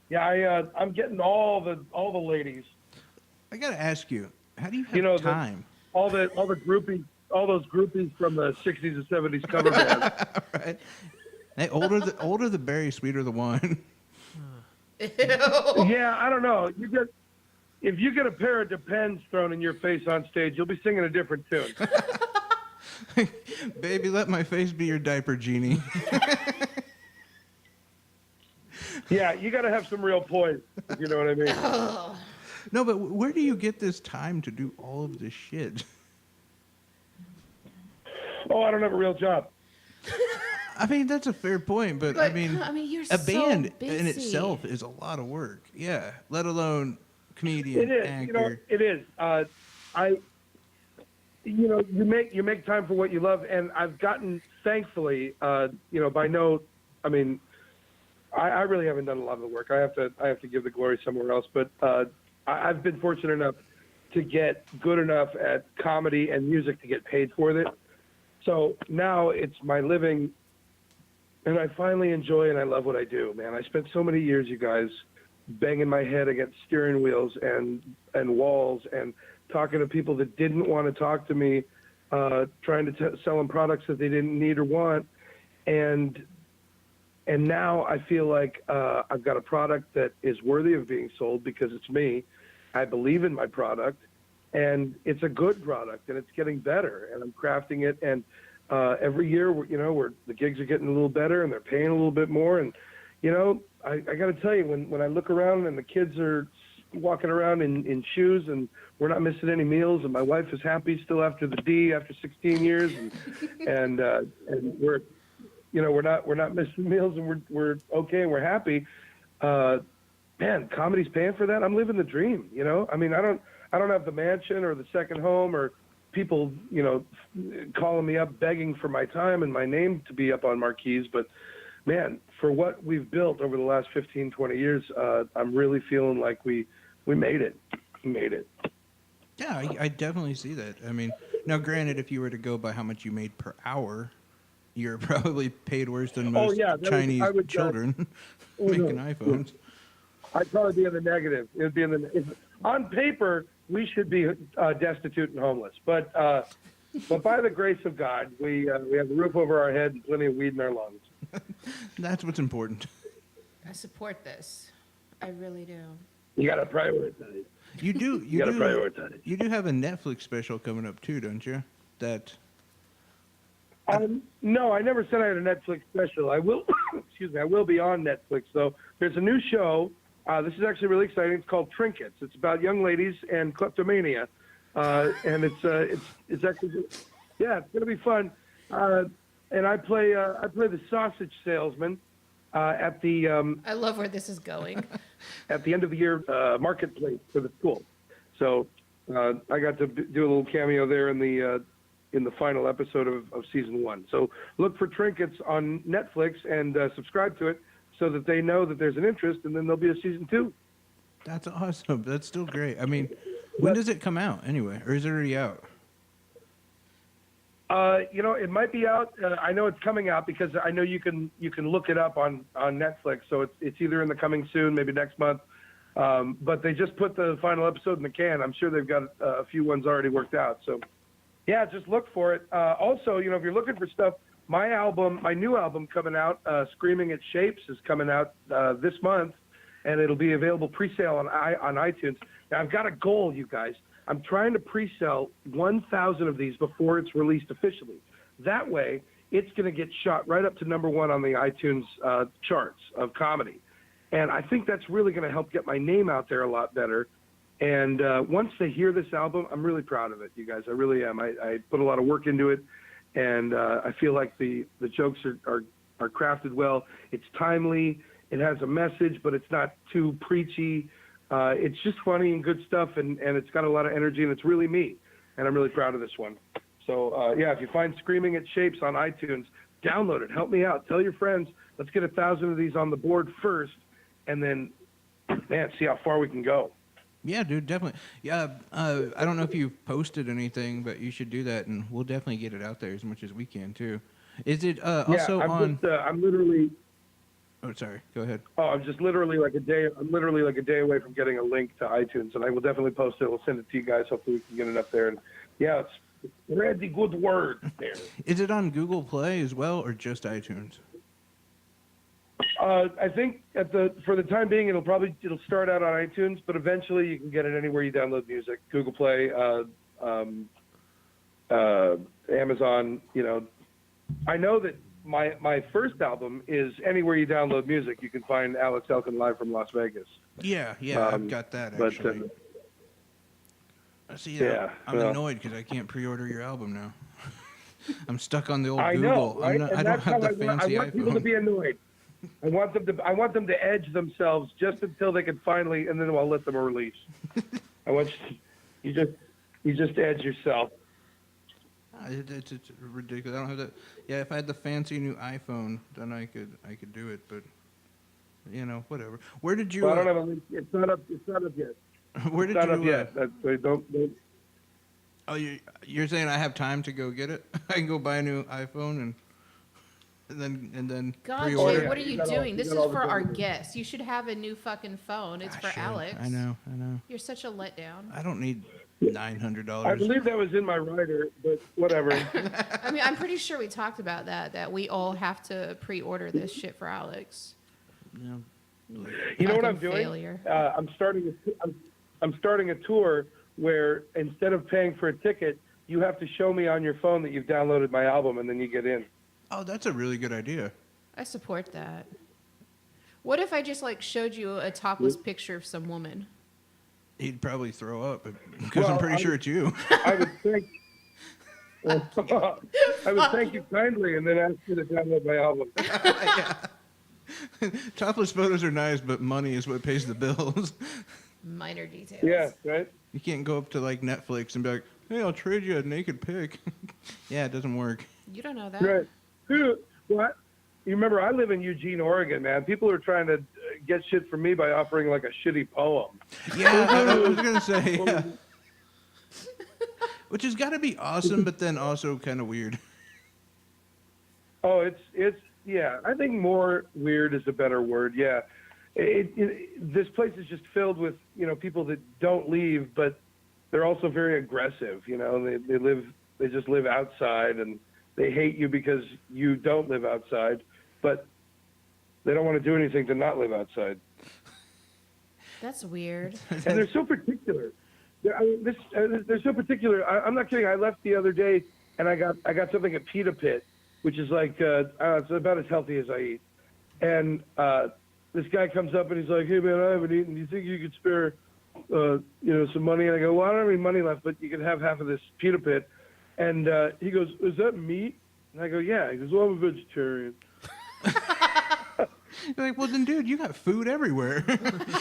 C: yeah. I'm getting all the ladies.
B: I gotta ask you, how do you have
C: You know,
B: time?
C: all the groupies, all those groupies from the '60s and '70s cover bands.
B: Right? Hey, older the berry, sweeter the wine.
C: Yeah, I don't know. If you get a pair of Depends thrown in your face on stage, you'll be singing a different tune.
B: Baby, let my face be your diaper genie.
C: Yeah, you got to have some real poise, if you know what I mean.
B: No, but where do you get this time to do all of this shit?
C: Oh, I don't have a real job.
B: I mean, that's a fair point, but I mean,
A: you're
B: a
A: so
B: band in
A: busy.
B: itself is a lot of work. Yeah, let alone comedian,
C: It is.
B: actor.
C: It is. You make time for what you love, and I've gotten, thankfully, I really haven't done a lot of the work. I have to give the glory somewhere else, but I've been fortunate enough to get good enough at comedy and music to get paid for it. So now it's my living, and I finally enjoy and I love what I do, man. I spent so many years, you guys, banging my head against steering wheels and walls and talking to people that didn't want to talk to me, trying to sell them products that they didn't need or want. And now I feel like I've got a product that is worthy of being sold because it's me. I believe in my product, and it's a good product, and it's getting better, and I'm crafting it. And every year, the gigs are getting a little better, and they're paying a little bit more. And I got to tell you, when I look around and the kids are walking around in shoes, and we're not missing any meals, and my wife is happy still after the D after 16 years, and we're not missing meals, and we're okay, and we're happy. Man, comedy's paying for that. I'm living the dream. I mean, I don't have the mansion or the second home or people, calling me up begging for my time and my name to be up on marquees. But man, for what we've built over the last 15, 20 years, I'm really feeling like we made it. We made it.
B: Yeah, I definitely see that. I mean, now granted, if you were to go by how much you made per hour, you're probably paid worse than most Chinese children making iPhones.
C: I'd probably be in the negative. It would be on paper, we should be destitute and homeless, but by the grace of God, we have a roof over our head and plenty of weed in our lungs.
B: That's what's important.
A: I support this. I really do.
C: You got to prioritize.
B: You do. You
C: got to
B: do.
C: prioritize.
B: You do have a Netflix special coming up too, don't you? That.
C: No, I never said I had a Netflix special. I will. Excuse me. I will be on Netflix though. There's a new show. This is actually really exciting. It's called Trinkets. It's about young ladies and kleptomania, and it's actually, yeah, it's gonna be fun. And I play the sausage salesman at the
A: I love where this is going.
C: at the end of the year marketplace for the school. So I got to do a little cameo there in the final episode of season 1. So look for Trinkets on Netflix and subscribe to it, so that they know that there's an interest, and then there'll be a season 2.
B: That's awesome. That's still great. I mean, when does it come out anyway, or is it already out?
C: It might be out. I know it's coming out because I know you can look it up on Netflix. So it's either in the coming soon, maybe next month. But they just put the final episode in the can. I'm sure they've got a few ones already worked out. So yeah, just look for it. Also, if you're looking for stuff, my new album coming out, Screaming at Shapes, is coming out this month, and it'll be available pre-sale on iTunes. Now, I've got a goal, you guys. I'm trying to pre-sell 1,000 of these before it's released officially. That way, it's going to get shot right up to number 1 on the iTunes charts of comedy. And I think that's really going to help get my name out there a lot better. And once they hear this album, I'm really proud of it, you guys. I really am. I put a lot of work into it. And I feel like the jokes are crafted well. It's timely. It has a message, but it's not too preachy. It's just funny and good stuff, and it's got a lot of energy, and it's really me. And I'm really proud of this one. So, yeah, if you find Screaming at Shapes on iTunes, download it. Help me out. Tell your friends. Let's get 1,000 of these on the board first, and then, man, see how far we can go.
B: Yeah, dude, definitely. Yeah, I don't know if you've posted anything, but you should do that, and we'll definitely get it out there as much as we can too. Is it
C: Yeah,
B: also
C: I'm
B: on?
C: just I'm literally
B: Oh, sorry. Go ahead.
C: I'm just literally like a day. I'm literally like a day away from getting a link to iTunes, and I will definitely post it. We'll send it to you guys. Hopefully, we can get it up there. And yeah, it's spread the good word there.
B: Is it on Google Play as well, or just iTunes?
C: I think for the time being, it'll start out on iTunes, but eventually you can get it anywhere you download music. Google Play, Amazon. You know, I know that my first album is anywhere you download music. You can find Alex Elkin live from Las Vegas.
B: Yeah, I've got that
C: But,
B: actually. See,
C: yeah,
B: I'm
C: well.
B: annoyed because I can't pre-order your album now. I'm stuck on the old
C: I
B: Google.
C: know, right?
B: I don't have the fancy
C: I want people to
B: iPhone.
C: be annoyed. I want them to edge themselves just until they can finally, and then I'll let them release. I want you just edge yourself.
B: It's ridiculous. I don't have that. Yeah, if I had the fancy new iPhone, then I could do it. But you know, whatever. Where did you?
C: Well, I don't have a link. It's not up yet.
B: Where did
C: It's not
B: you?
C: up yet. So don't.
B: Oh, you're saying I have time to go get it? I can go buy a new iPhone and then
A: God,
B: pre-order.
A: Jay, what are
C: You
A: you
C: got all-
A: doing?
C: you
A: This
C: got
A: is
C: all the
A: for our
C: benefits.
A: guests. You should have a new fucking phone. It's
B: I
A: for
B: should.
A: Alex.
B: I know.
A: You're such a letdown.
B: I don't need $900.
C: I believe that was in my rider, but whatever.
A: I mean, I'm pretty sure we talked about that we all have to pre-order this shit for Alex.
B: Yeah.
C: You know what
A: Fucking
C: I'm doing?
A: failure.
C: I'm starting a tour where instead of paying for a ticket, you have to show me on your phone that you've downloaded my album, and then you get in.
B: Oh, that's a really good idea.
A: I support that. What if I just like showed you a topless picture of some woman?
B: He'd probably throw up because I'm
C: Well,
B: pretty sure it's you.
C: I would think. I would thank you kindly, and then ask you to download my album.
B: Topless photos are nice, but money is what pays the bills.
A: Minor details.
C: Yeah, right.
B: You can't go up to like Netflix and be like, "Hey, I'll trade you a naked pic." Yeah, it doesn't work.
A: You don't know that.
C: Right. Dude, what? You remember, I live in Eugene, Oregon, man. People are trying to get shit from me by offering like a shitty poem.
B: Yeah, I was gonna say, yeah. Which has got to be awesome, but then also kind of weird.
C: Oh, it's yeah. I think more weird is a better word. Yeah, this place is just filled with people that don't leave, but they're also very aggressive. They just live outside, and they hate you because you don't live outside, but they don't want to do anything to not live outside.
A: That's weird.
C: And they're so particular. They're so particular. I'm not kidding. I left the other day, and I got something at Pita Pit, which is like it's about as healthy as I eat. And this guy comes up and he's like, "Hey man, I haven't eaten. Do you think you could spare some money?" And I go, "Well, I don't have any money left, but you can have half of this Pita Pit." And he goes, "Is that meat?" And I go, "Yeah." He goes, "Well, I'm a vegetarian."
B: You're like, well, then, dude, you got food everywhere.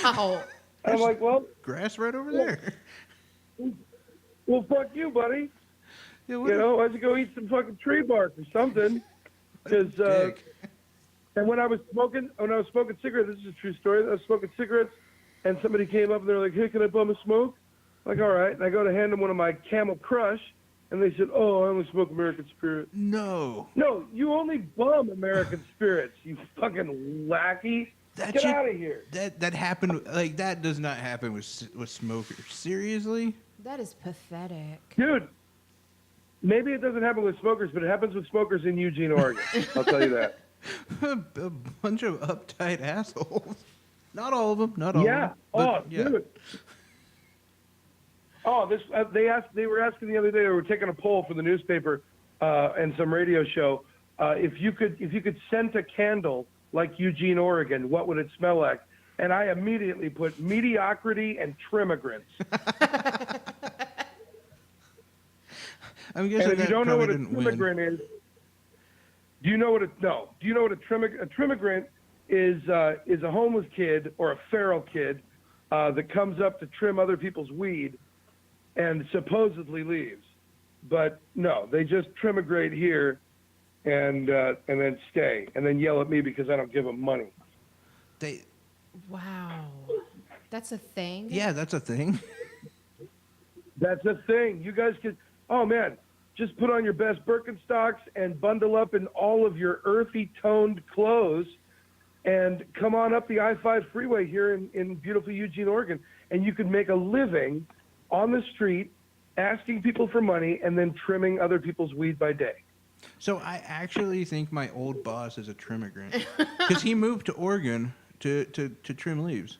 A: Ow.
C: I'm like, "Well,
B: Grass right over there.
C: well, fuck you, buddy.
B: Yeah,
C: Why don't you go eat some fucking tree bark or something?" Because and when I was smoking cigarettes, this is a true story. I was smoking cigarettes, and somebody came up and they're like, "Hey, can I bum a smoke?" I'm like, all right. And I go to hand them one of my Camel Crush, and they said, "Oh, I only smoke American Spirit."
B: No.
C: No, you only bum American Spirits, you fucking lackey. Get out of here.
B: That happened. Like, that does not happen with smokers. Seriously?
A: That is pathetic.
C: Dude, maybe it doesn't happen with smokers, but it happens with smokers in Eugene, Oregon. I'll tell you that.
B: A bunch of uptight assholes. Not all of them. Not all
C: Yeah.
B: of them. But,
C: Dude. Oh, this they were asking the other day. They were taking a poll for the newspaper and some radio show. If you could scent a candle like Eugene, Oregon, what would it smell like? And I immediately put mediocrity and trimmigrants.
B: I'm guessing
C: And if you
B: that
C: don't know
B: probably
C: what a
B: didn't win.
C: trimmigrant is, do you know what a trimmigrant is? Is a homeless kid or a feral kid that comes up to trim other people's weed and supposedly leaves, but no, they just trimmigrate here and then stay and then yell at me because I don't give them money.
B: They
A: Wow. That's a thing?
B: Yeah, that's a thing.
C: That's a thing. You guys could, oh man, just put on your best Birkenstocks and bundle up in all of your earthy toned clothes and come on up the I-5 freeway here in beautiful Eugene, Oregon. And you could make a living on the street asking people for money and then trimming other people's weed by day.
B: So I actually think my old boss is a trimmigrant because he moved to Oregon to trim leaves.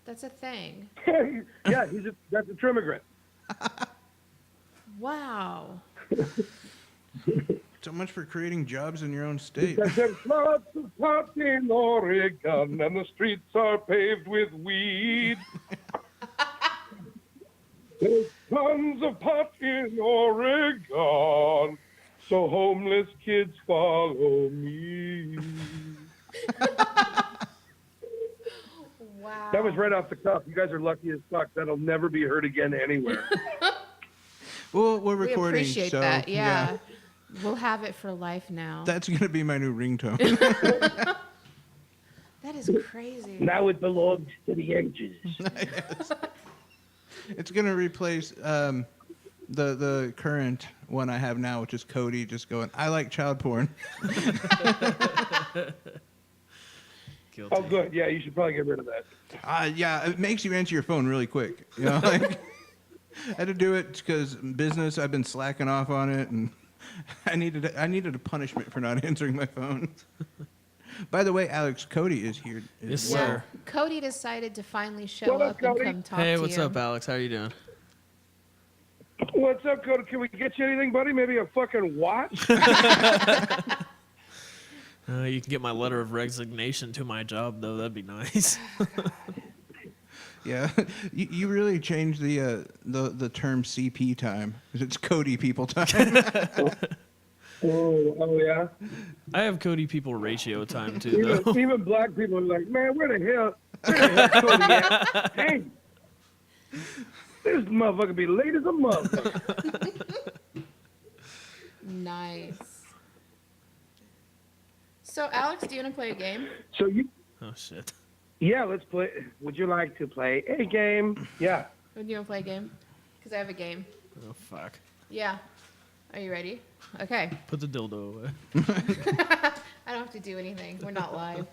A: That's a thing.
C: Yeah, that's a trimmigrant.
A: Wow.
B: So much for creating jobs in your own state.
C: Because there's lots of pot in Oregon and the streets are paved with weed. There's tons of pot in Oregon, so homeless kids follow me.
A: Wow.
C: That was right off the cuff. You guys are lucky as fuck. That'll never be heard again anywhere.
B: Well, we're
A: We
B: recording,
A: appreciate
B: so
A: that. Yeah. We'll have it for life now.
B: That's gonna be my new ringtone.
A: That is crazy.
C: Now it belongs to the ages.
B: Yes. It's gonna replace the current one I have now, which is Cody just going, I like child porn.
D: Guilty.
C: Oh, good. Yeah, you should probably get rid of that.
B: Yeah, it makes you answer your phone really quick. You know, like I had to do it because business. I've been slacking off on it, and I needed a punishment for not answering my phone. By the way, Alex, Cody is here.
D: Yes,
A: Yeah.
D: sir.
A: Cody decided to finally show
C: What up,
A: up and
C: Cody?
A: come talk
D: Hey,
A: to
D: what's
A: you.
D: up, Alex? How are you doing?
C: What's up, Cody? Can we get you anything, buddy? Maybe a fucking watch?
D: You can get my letter of resignation to my job, though. That'd be nice.
B: Yeah, you really changed the term CP time. 'Cause it's Cody people time.
C: Oh, yeah?
D: I have Cody people ratio time, too, though.
C: Even black people are like, man, where the hell Cody at? Hey, this motherfucker be late as a motherfucker.
A: Nice. So, Alex, do you want to play a game?
C: So
D: Oh, shit.
C: yeah, let's play. Would you like to play a game? Yeah.
A: Do you want to play a game? Because I have a game.
D: Oh, fuck.
A: Yeah. Are you ready? Okay.
D: Put the dildo away.
A: I don't have to do anything. We're not live.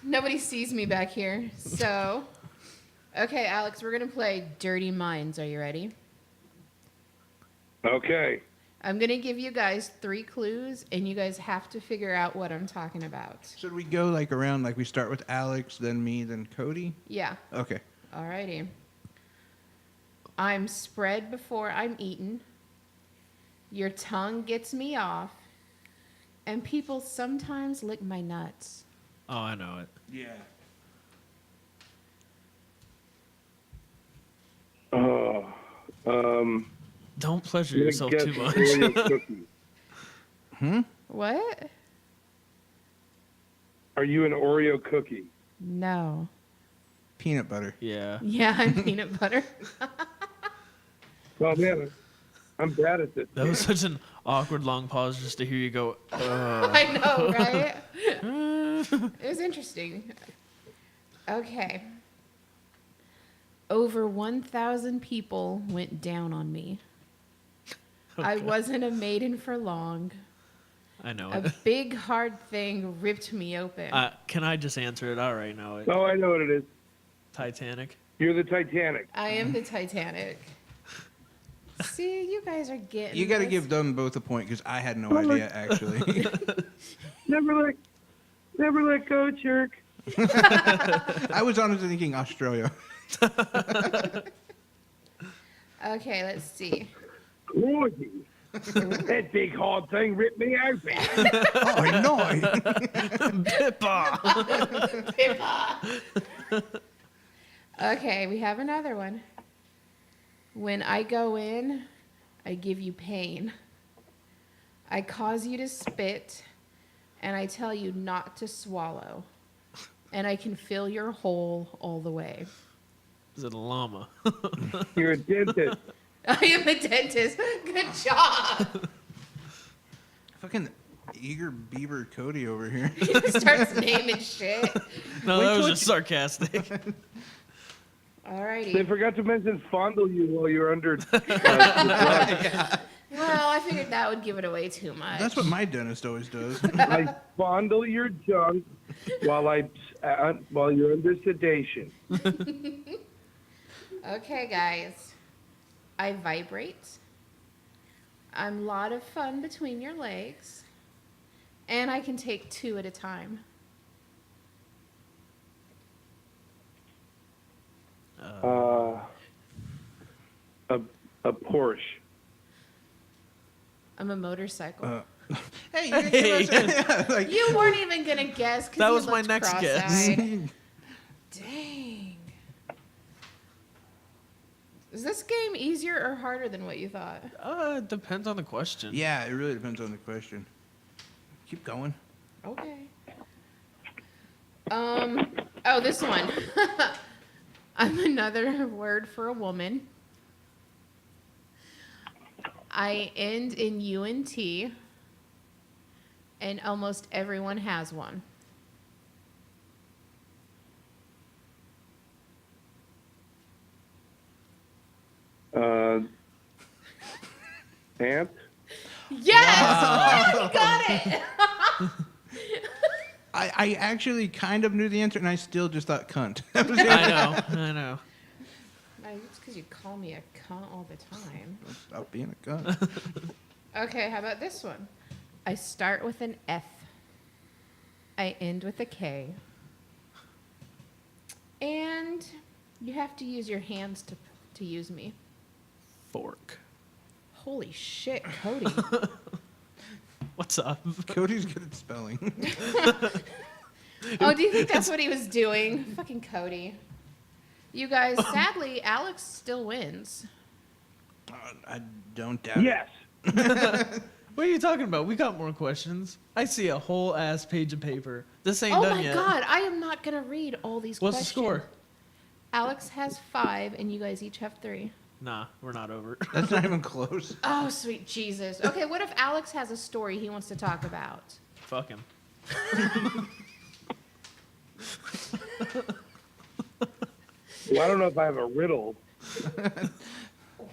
A: Nobody sees me back here. So, okay, Alex, we're going to play Dirty Minds. Are you ready?
C: Okay.
A: I'm going to give you guys 3 clues, and you guys have to figure out what I'm talking about.
B: Should we go like around, like we start with Alex, then me, then Cody?
A: Yeah.
B: Okay.
A: Alrighty. I'm spread before I'm eaten. Your tongue gets me off. And people sometimes lick my nuts.
D: Oh, I know it.
B: Yeah.
C: Oh,
D: Don't pleasure
C: I'm gonna
D: yourself
C: guess
D: too much.
C: Oreo cookie.
A: What?
C: Are you an Oreo cookie?
A: No.
B: Peanut butter.
D: Yeah.
A: Yeah, I'm peanut butter.
C: Oh man, I'm bad at this.
D: That was such an awkward long pause just to hear you go,
A: I know, right? It was interesting. Okay. Over 1,000 people went down on me. I
D: Okay.
A: wasn't a maiden for long.
D: I know
A: A
D: it.
A: big hard thing ripped me open.
D: Can I just answer it? I already know it.
C: Oh, I know what it is.
D: Titanic.
C: You're the Titanic.
A: I am the Titanic. See, you guys are getting
B: You got to
A: this.
B: give them both a point because I had no idea actually.
C: Never let go, jerk.
B: I was honestly thinking Australia.
A: Okay, let's see.
C: Gordy. That big hard thing ripped me open.
B: Oh no!
D: Pippa!
A: Okay, we have another one. When I go in, I give you pain. I cause you to spit, and I tell you not to swallow. And I can fill your hole all the way.
D: Is it a llama?
C: You're a dentist.
A: I am a dentist. Good job.
B: Fucking Eager Beaver Cody over here.
A: He starts naming shit.
D: No,
B: Wait
D: that was
B: till
D: just sarcastic.
A: Alrighty.
C: They forgot to mention fondle you while you're under.
A: Well, I figured that would give it away too much.
B: That's what my dentist always does.
C: I fondle your junk while while you're under sedation.
A: Okay, guys. I vibrate. I'm a lot of fun between your legs. And I can take 2 at a time.
C: A Porsche.
A: I'm a motorcycle.
B: Hey, you give us like,
A: You weren't even going to guess. 'Cause
D: That
A: you
D: was my
A: looked
D: next guess.
A: cross-eyed. Dang. Is this game easier or harder than what you thought?
D: It depends on the question.
B: yeah, it really depends on the question. Keep going.
A: Okay. Oh, this one. I'm another word for a woman. I end in UNT, and almost everyone has one.
C: Ant.
A: Yes! Oh, you got it!
B: I actually kind of knew the answer, and I still just thought cunt. That was it.
D: I know.
A: It's because you call me a cunt all the time.
B: Stop being a cunt.
A: Okay, how about this one? I start with an F. I end with a K. And you have to use your hands to use me.
D: Fork.
A: Holy shit, Cody.
D: What's up?
B: Cody's good at spelling.
A: Oh, do you think that's what he was doing? Fucking Cody. You guys, sadly, Alex still wins.
B: I don't doubt
C: Yes.
D: What are you talking about? We got more questions. I see a whole ass page of paper. This ain't
A: Oh
D: done
A: my
D: yet.
A: god, I am not going to read all these
D: What's
A: questions.
D: the score?
A: Alex has 5, and you guys each have 3.
D: Nah, we're not over.
B: it. That's not even close.
A: Oh, sweet Jesus. Okay, what if Alex has a story he wants to talk about?
D: Fuck him.
C: Well, I don't know if I have a riddle.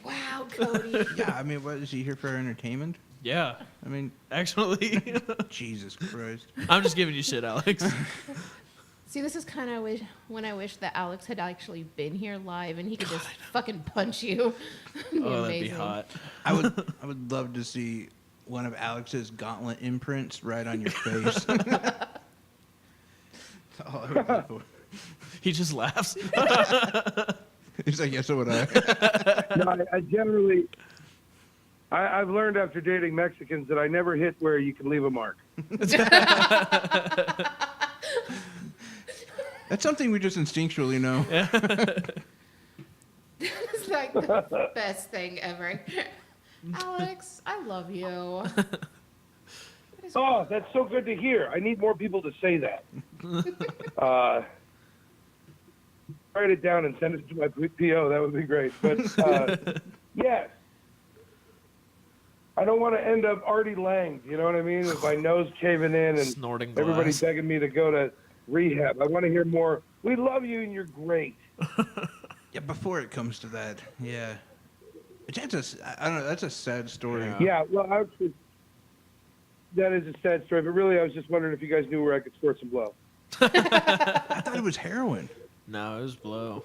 A: Wow, Cody.
B: Yeah, I mean, what is he here for entertainment?
D: Yeah,
B: I mean,
D: actually.
B: Jesus Christ.
D: I'm just giving you shit, Alex.
A: See, this is kind of when I wish that Alex had actually been here live and he could just fucking punch you. It'd
D: Oh, that'd be
A: amazing.
D: hot.
B: I would love to see one of Alex's gauntlet imprints right on your face. All I would look for.
D: He just laughs.
B: He's like, yeah, so would I.
C: No, I generally, I've learned after dating Mexicans that I never hit where you can leave a mark.
B: That's something we just instinctually know.
A: It's like the best thing ever. Alex, I love you.
C: Oh, that's so good to hear. I need more people to say that. Write it down and send it to my PO. That would be great. But yes, I don't want to end up Artie Lang. You know what I mean? With my nose caving in and
D: Snorting
C: everybody
D: glass.
C: begging me to go to rehab. I want to hear more. We love you and you're great.
B: Yeah, before it comes to that, yeah. I don't know, that's a sad story.
D: Yeah.
C: Yeah, well, that is a sad story. But really, I was just wondering if you guys knew where I could score some blow.
B: I thought it was heroin.
D: No, it was blow.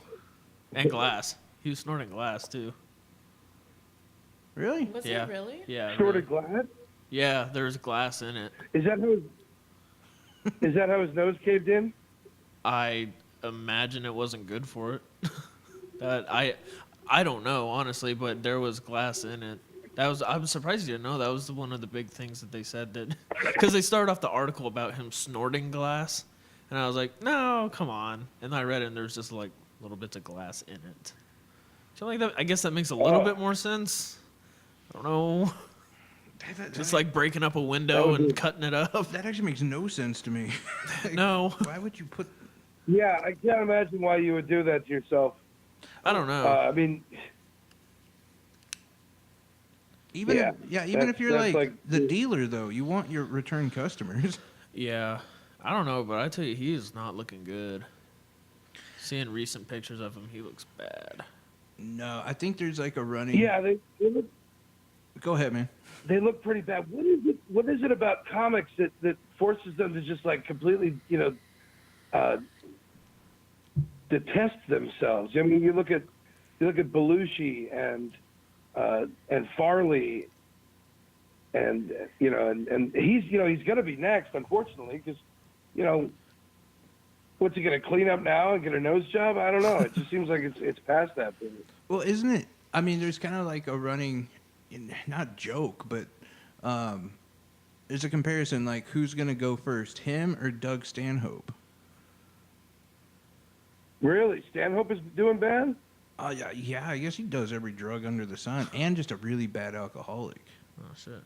D: And glass. He was snorting glass, too.
B: Really?
A: Was
D: Yeah.
A: it really?
D: Yeah.
C: Snorted
D: really.
C: glass?
D: Yeah, there's glass in it.
C: Is that how his nose caved in?
D: I imagine it wasn't good for it. I don't know, honestly, but there was glass in it. I was surprised you didn't know that was one of the big things that they said that, because they started off the article about him snorting glass, and I was like, no, come on. And I read it, and there's just like little bits of glass in it. So like that, I guess that makes a little bit more sense. I don't know. Just like breaking up a window and cutting it up.
B: That actually makes no sense to me.
D: No,
B: Why would you put...
C: Yeah, I can't imagine why you would do that to yourself.
D: I don't know.
C: I mean,
B: Even
C: that's-
B: if you're
C: that's
B: like the dealer though, you want your return customers.
D: Yeah, I don't know, but I tell you, he is not looking good. Seeing recent pictures of him, he looks bad.
B: No, I think there's like a running.
C: Yeah, they look,
B: Go ahead, man.
C: they look pretty bad. What is it about comics that forces them to just like completely, detest themselves? I mean, you look at Belushi and Farley, and he's he's going to be next, unfortunately, because what's he going to clean up now and get a nose job? I don't know. It just seems like it's past that point.
B: Well, isn't it? I mean, there's kind of like a running, not joke, but there's a comparison like who's going to go first, him or Doug Stanhope?
C: Really, Stanhope is doing bad?
B: Oh yeah. I guess he does every drug under the sun, and just a really bad alcoholic.
D: Oh shit.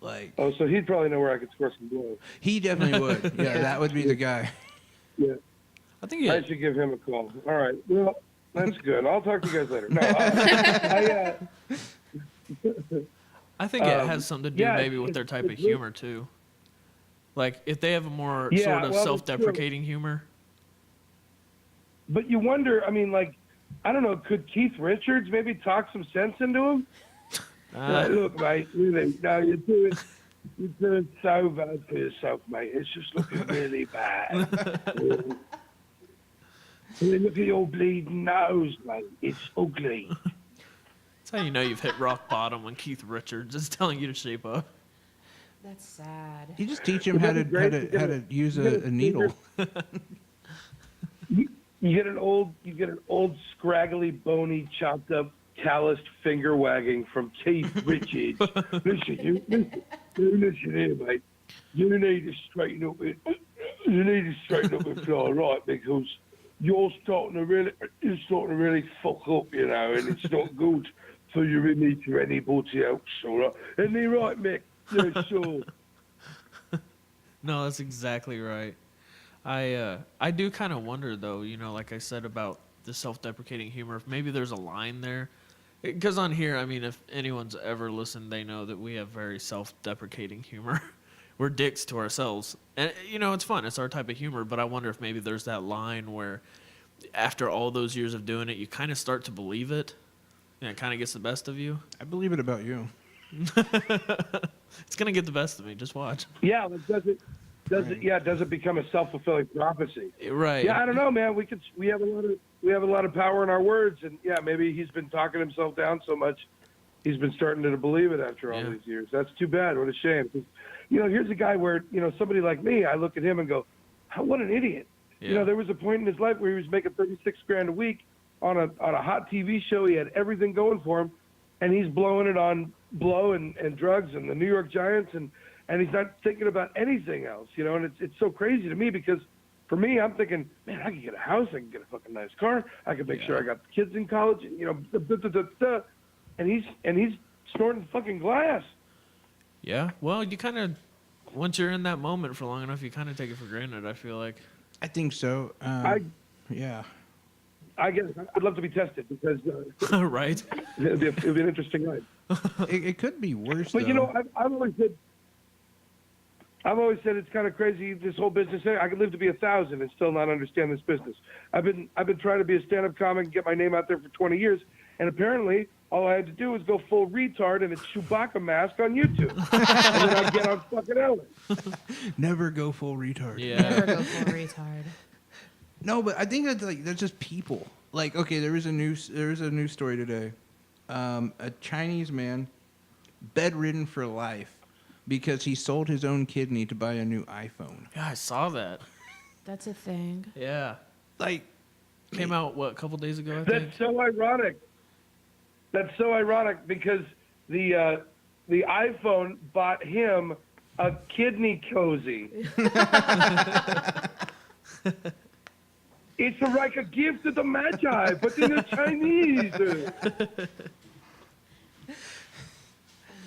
B: Like,
C: Oh, so he'd probably know where I could score some goals.
B: he definitely would. Yeah, that would be the guy.
C: Yeah,
D: I think
C: I should give him a call. All right, well, that's good. I'll talk to you guys later. No,
D: I think it has something to do
C: yeah,
D: maybe with their type of humor too. Like if they have a more
C: Yeah,
D: sort of
C: well,
D: self-deprecating humor.
C: but you wonder. I mean, like, I don't know. Could Keith Richards maybe talk some sense into him? Like, look, mate, really, no, you're doing so bad for yourself, mate. It's just looking really bad. I mean, look at your bleeding nose, mate. It's ugly.
D: That's how you know you've hit rock bottom when Keith Richards is telling you to shape up.
A: That's sad.
B: You just teach him how
C: That'd
B: to
C: be great.
B: how to use a needle.
C: You get an old, scraggly, bony, chopped up, calloused finger wagging from Keith Richards. Listen here, mate. You need to straighten up with Fly right, because you're starting to really fuck up, and it's not good for your image or anybody else, all right? Isn't he right, Mick? Yeah, sure.
D: No, that's exactly right. I do kind of wonder though, like I said about the self-deprecating humor, if maybe there's a line there. Because on here, I mean, if anyone's ever listened, they know that we have very self-deprecating humor. We're dicks to ourselves. And, it's fun. It's our type of humor. But I wonder if maybe there's that line where after all those years of doing it, you kind of start to believe it. And it kind of gets the best of you.
B: I believe it about you.
D: It's going to get the best of me. Just watch.
C: Yeah, but does it become a self-fulfilling prophecy?
D: Right.
C: Yeah, I don't know, man. We have a lot of power in our words, and yeah, maybe he's been talking himself down so much, he's been starting to believe it after all these years. That's too bad. What a shame. 'Cause, here's a guy where somebody like me, I look at him and go, what an idiot.
D: Yeah.
C: There was a point in his life where he was making $36,000 a week on a hot TV show. He had everything going for him, and he's blowing it on blow and drugs and the New York Giants, and he's not thinking about anything else, and it's so crazy to me because for me, I'm thinking, man, I can get a house, I can get a fucking nice car, I can make sure I got the kids in college, and he's snorting fucking glass.
D: Yeah. Well, you kind of, once you're in that moment for long enough, you kind of take it for granted, I feel like.
B: I think so. Yeah.
C: I guess I'd love to be tested because
D: Right.
C: it'd be an interesting ride.
B: It could be worse.
C: But
B: though.
C: I've always said it's kind of crazy, this whole business. I could live to be 1,000 and still not understand this business. I've been trying to be a stand-up comic and get my name out there for 20 years, and apparently all I had to do was go full retard in a Chewbacca mask on YouTube, and then I'd get on fucking Ellen.
B: Never go full retard.
D: Yeah.
A: Never go full retard.
B: No, but I think that's just people. Like, okay, there was a news story today. A Chinese man bedridden for life because he sold his own kidney to buy a new iPhone.
D: Yeah, I saw that.
A: That's a thing.
D: Yeah.
B: Like,
D: Came out, a couple days ago, I think?
C: That's so ironic. That's so ironic because the iPhone bought him a kidney cozy. It's like a gift of the Magi, but in the Chinese.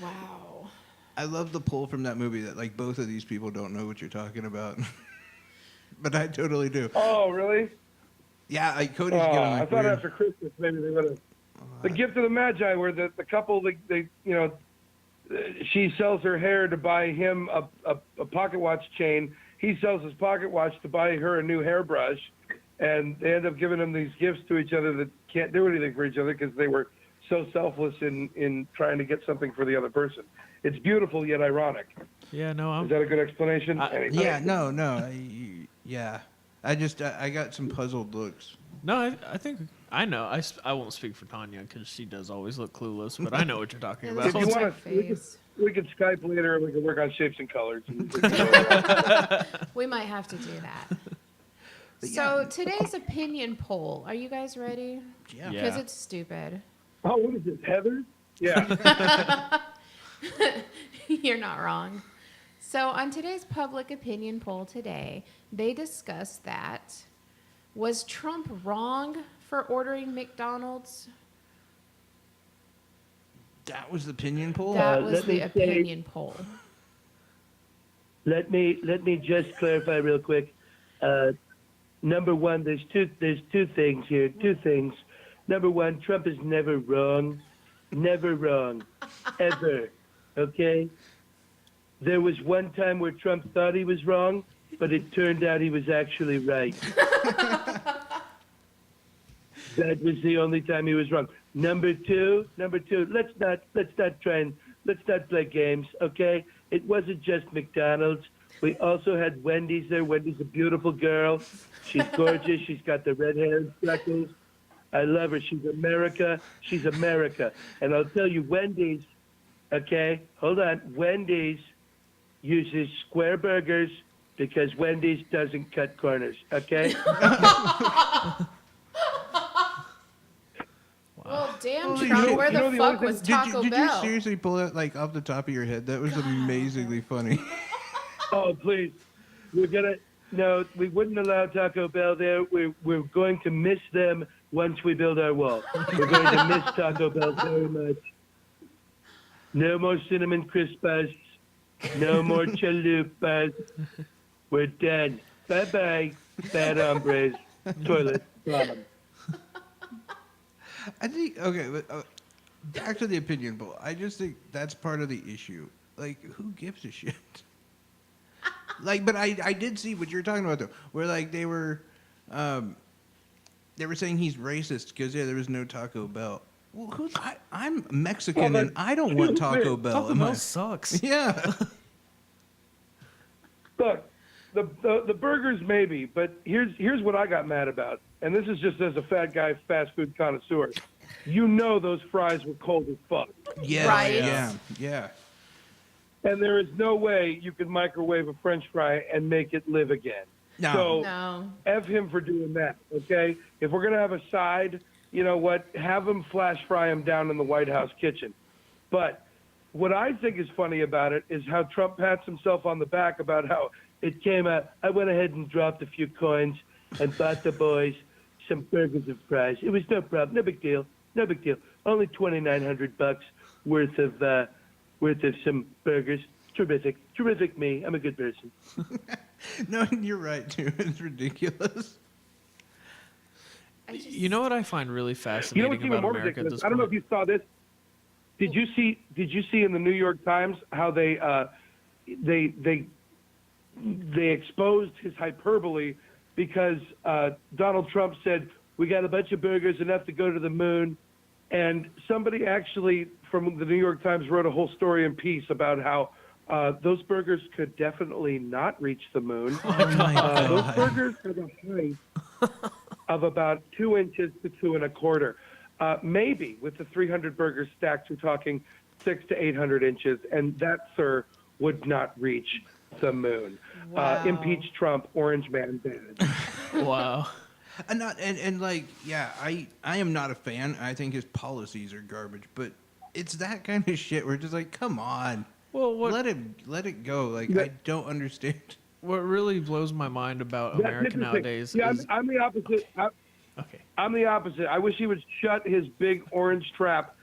A: Wow.
B: I love the pull from that movie that like both of these people don't know what you're talking about, but I totally do.
C: Oh, really?
B: Yeah, like Cody's
C: Oh,
B: getting
C: I
B: like
C: thought
B: weird.
C: after Christmas maybe they would have. The gift of the Magi, where the couple they she sells her hair to buy him a pocket watch chain. He sells his pocket watch to buy her a new hairbrush, and they end up giving them these gifts to each other that can't do anything for each other because they were so selfless in trying to get something for the other person. It's beautiful yet ironic.
D: Yeah, no,
C: Is that a good explanation?
B: Yeah, no. Yeah. I got some puzzled looks.
D: no. I think I know. I won't speak for Tanya because she does always look clueless, but I know what you're talking
A: Yeah,
D: about.
C: If you want
A: That face.
C: we could Skype later and we can work on shapes and colors.
A: We might have to do that.
B: But
A: So
B: yeah.
A: today's opinion poll. Are you guys ready?
B: Yeah.
D: Yeah.
A: Because it's stupid.
C: Oh, what is this, Heather? Yeah.
A: You're not wrong. So on today's public opinion poll today, they discussed that was Trump wrong for ordering McDonald's?
B: That was the opinion poll?
A: That was
E: let
A: the
E: me say-
A: opinion poll.
E: Let me just clarify real quick. Number one, there's two things here. Two things. Number one, Trump is never wrong, ever. Okay. There was one time where Trump thought he was wrong, but it turned out he was actually right. That was the only time he was wrong. Number two, let's not play games, okay? It wasn't just McDonald's. We also had Wendy's there. Wendy's a beautiful girl. She's gorgeous. She's got the red hair and freckles. I love her. She's America. She's America. And I'll tell you, Wendy's, okay, hold on. Wendy's uses square burgers because Wendy's doesn't cut corners, okay?
A: Well, damn,
B: Holy
A: Trump,
B: shit.
A: where
C: You know
A: the
C: the
A: fuck
C: other
A: was
C: thing-
A: Taco
B: did you
A: Bell?
B: seriously pull that like off the top of your head? That was amazingly funny.
C: Oh, please.
E: We wouldn't allow Taco Bell there. We're going to miss them once we build our wall. We're going to miss Taco Bell very much. No more cinnamon crispas. No more chalupas. We're done. Bye-bye, bad hombres. Toilet bottom.
B: I think but back to the opinion poll. I just think that's part of the issue. Like, who gives a shit? Like, but I did see what you're talking about though, where like they were saying he's racist because there was no Taco Bell. Well, I'm Mexican and I don't want Taco Bell.
D: Taco
B: Am
D: Bell
B: I?
D: sucks.
B: Yeah.
C: Look, the burgers maybe, but here's what I got mad about, and this is just as a fat guy fast food connoisseur. You know those fries were cold as fuck,
B: Yeah.
A: Right.
B: Yeah.
C: and there is no way you could microwave a French fry and make it live again.
B: No.
C: So
A: No.
C: F him for doing that, okay? If we're gonna have a side, you know what? Have him flash fry him down in the White House kitchen. But what I think is funny about it is how Trump pats himself on the back about how it came out. I went ahead and dropped a few coins and bought the boys some burgers and fries. It was no problem, no big deal, no big deal. Only $2,900 worth of some burgers. Terrific me. I'm a good person.
B: No, you're right too. It's ridiculous.
D: You know what I find really
C: You know
D: fascinating
C: what's even
D: about
C: more
D: America at
C: ridiculous?
D: this
C: I don't know
D: point?
C: if you saw this. Did you see in the New York Times how they exposed his hyperbole because Donald Trump said we got a bunch of burgers, enough to go to the moon, and somebody actually from the New York Times wrote a whole story in piece about how those burgers could definitely not reach the moon.
B: Oh my
C: Those
B: god.
C: burgers have a height of about 2 inches to 2.25. Maybe with the 300 burgers stacked, we're talking 600 to 800 inches, and that, sir, would not reach the moon.
A: Wow.
C: Impeach Trump, orange man bad.
D: Wow.
B: And like, yeah, I am not a fan. I think his policies are garbage, but it's that kind of shit where it's just like, come on.
D: Well,
B: Let it go. Like,
C: Yeah.
B: I don't understand.
D: what really blows my mind about
C: That's
D: America
C: interesting.
D: nowadays
C: Yeah,
D: is
C: I'm the opposite.
D: okay.
C: I'm the opposite. I wish he would shut his big orange trap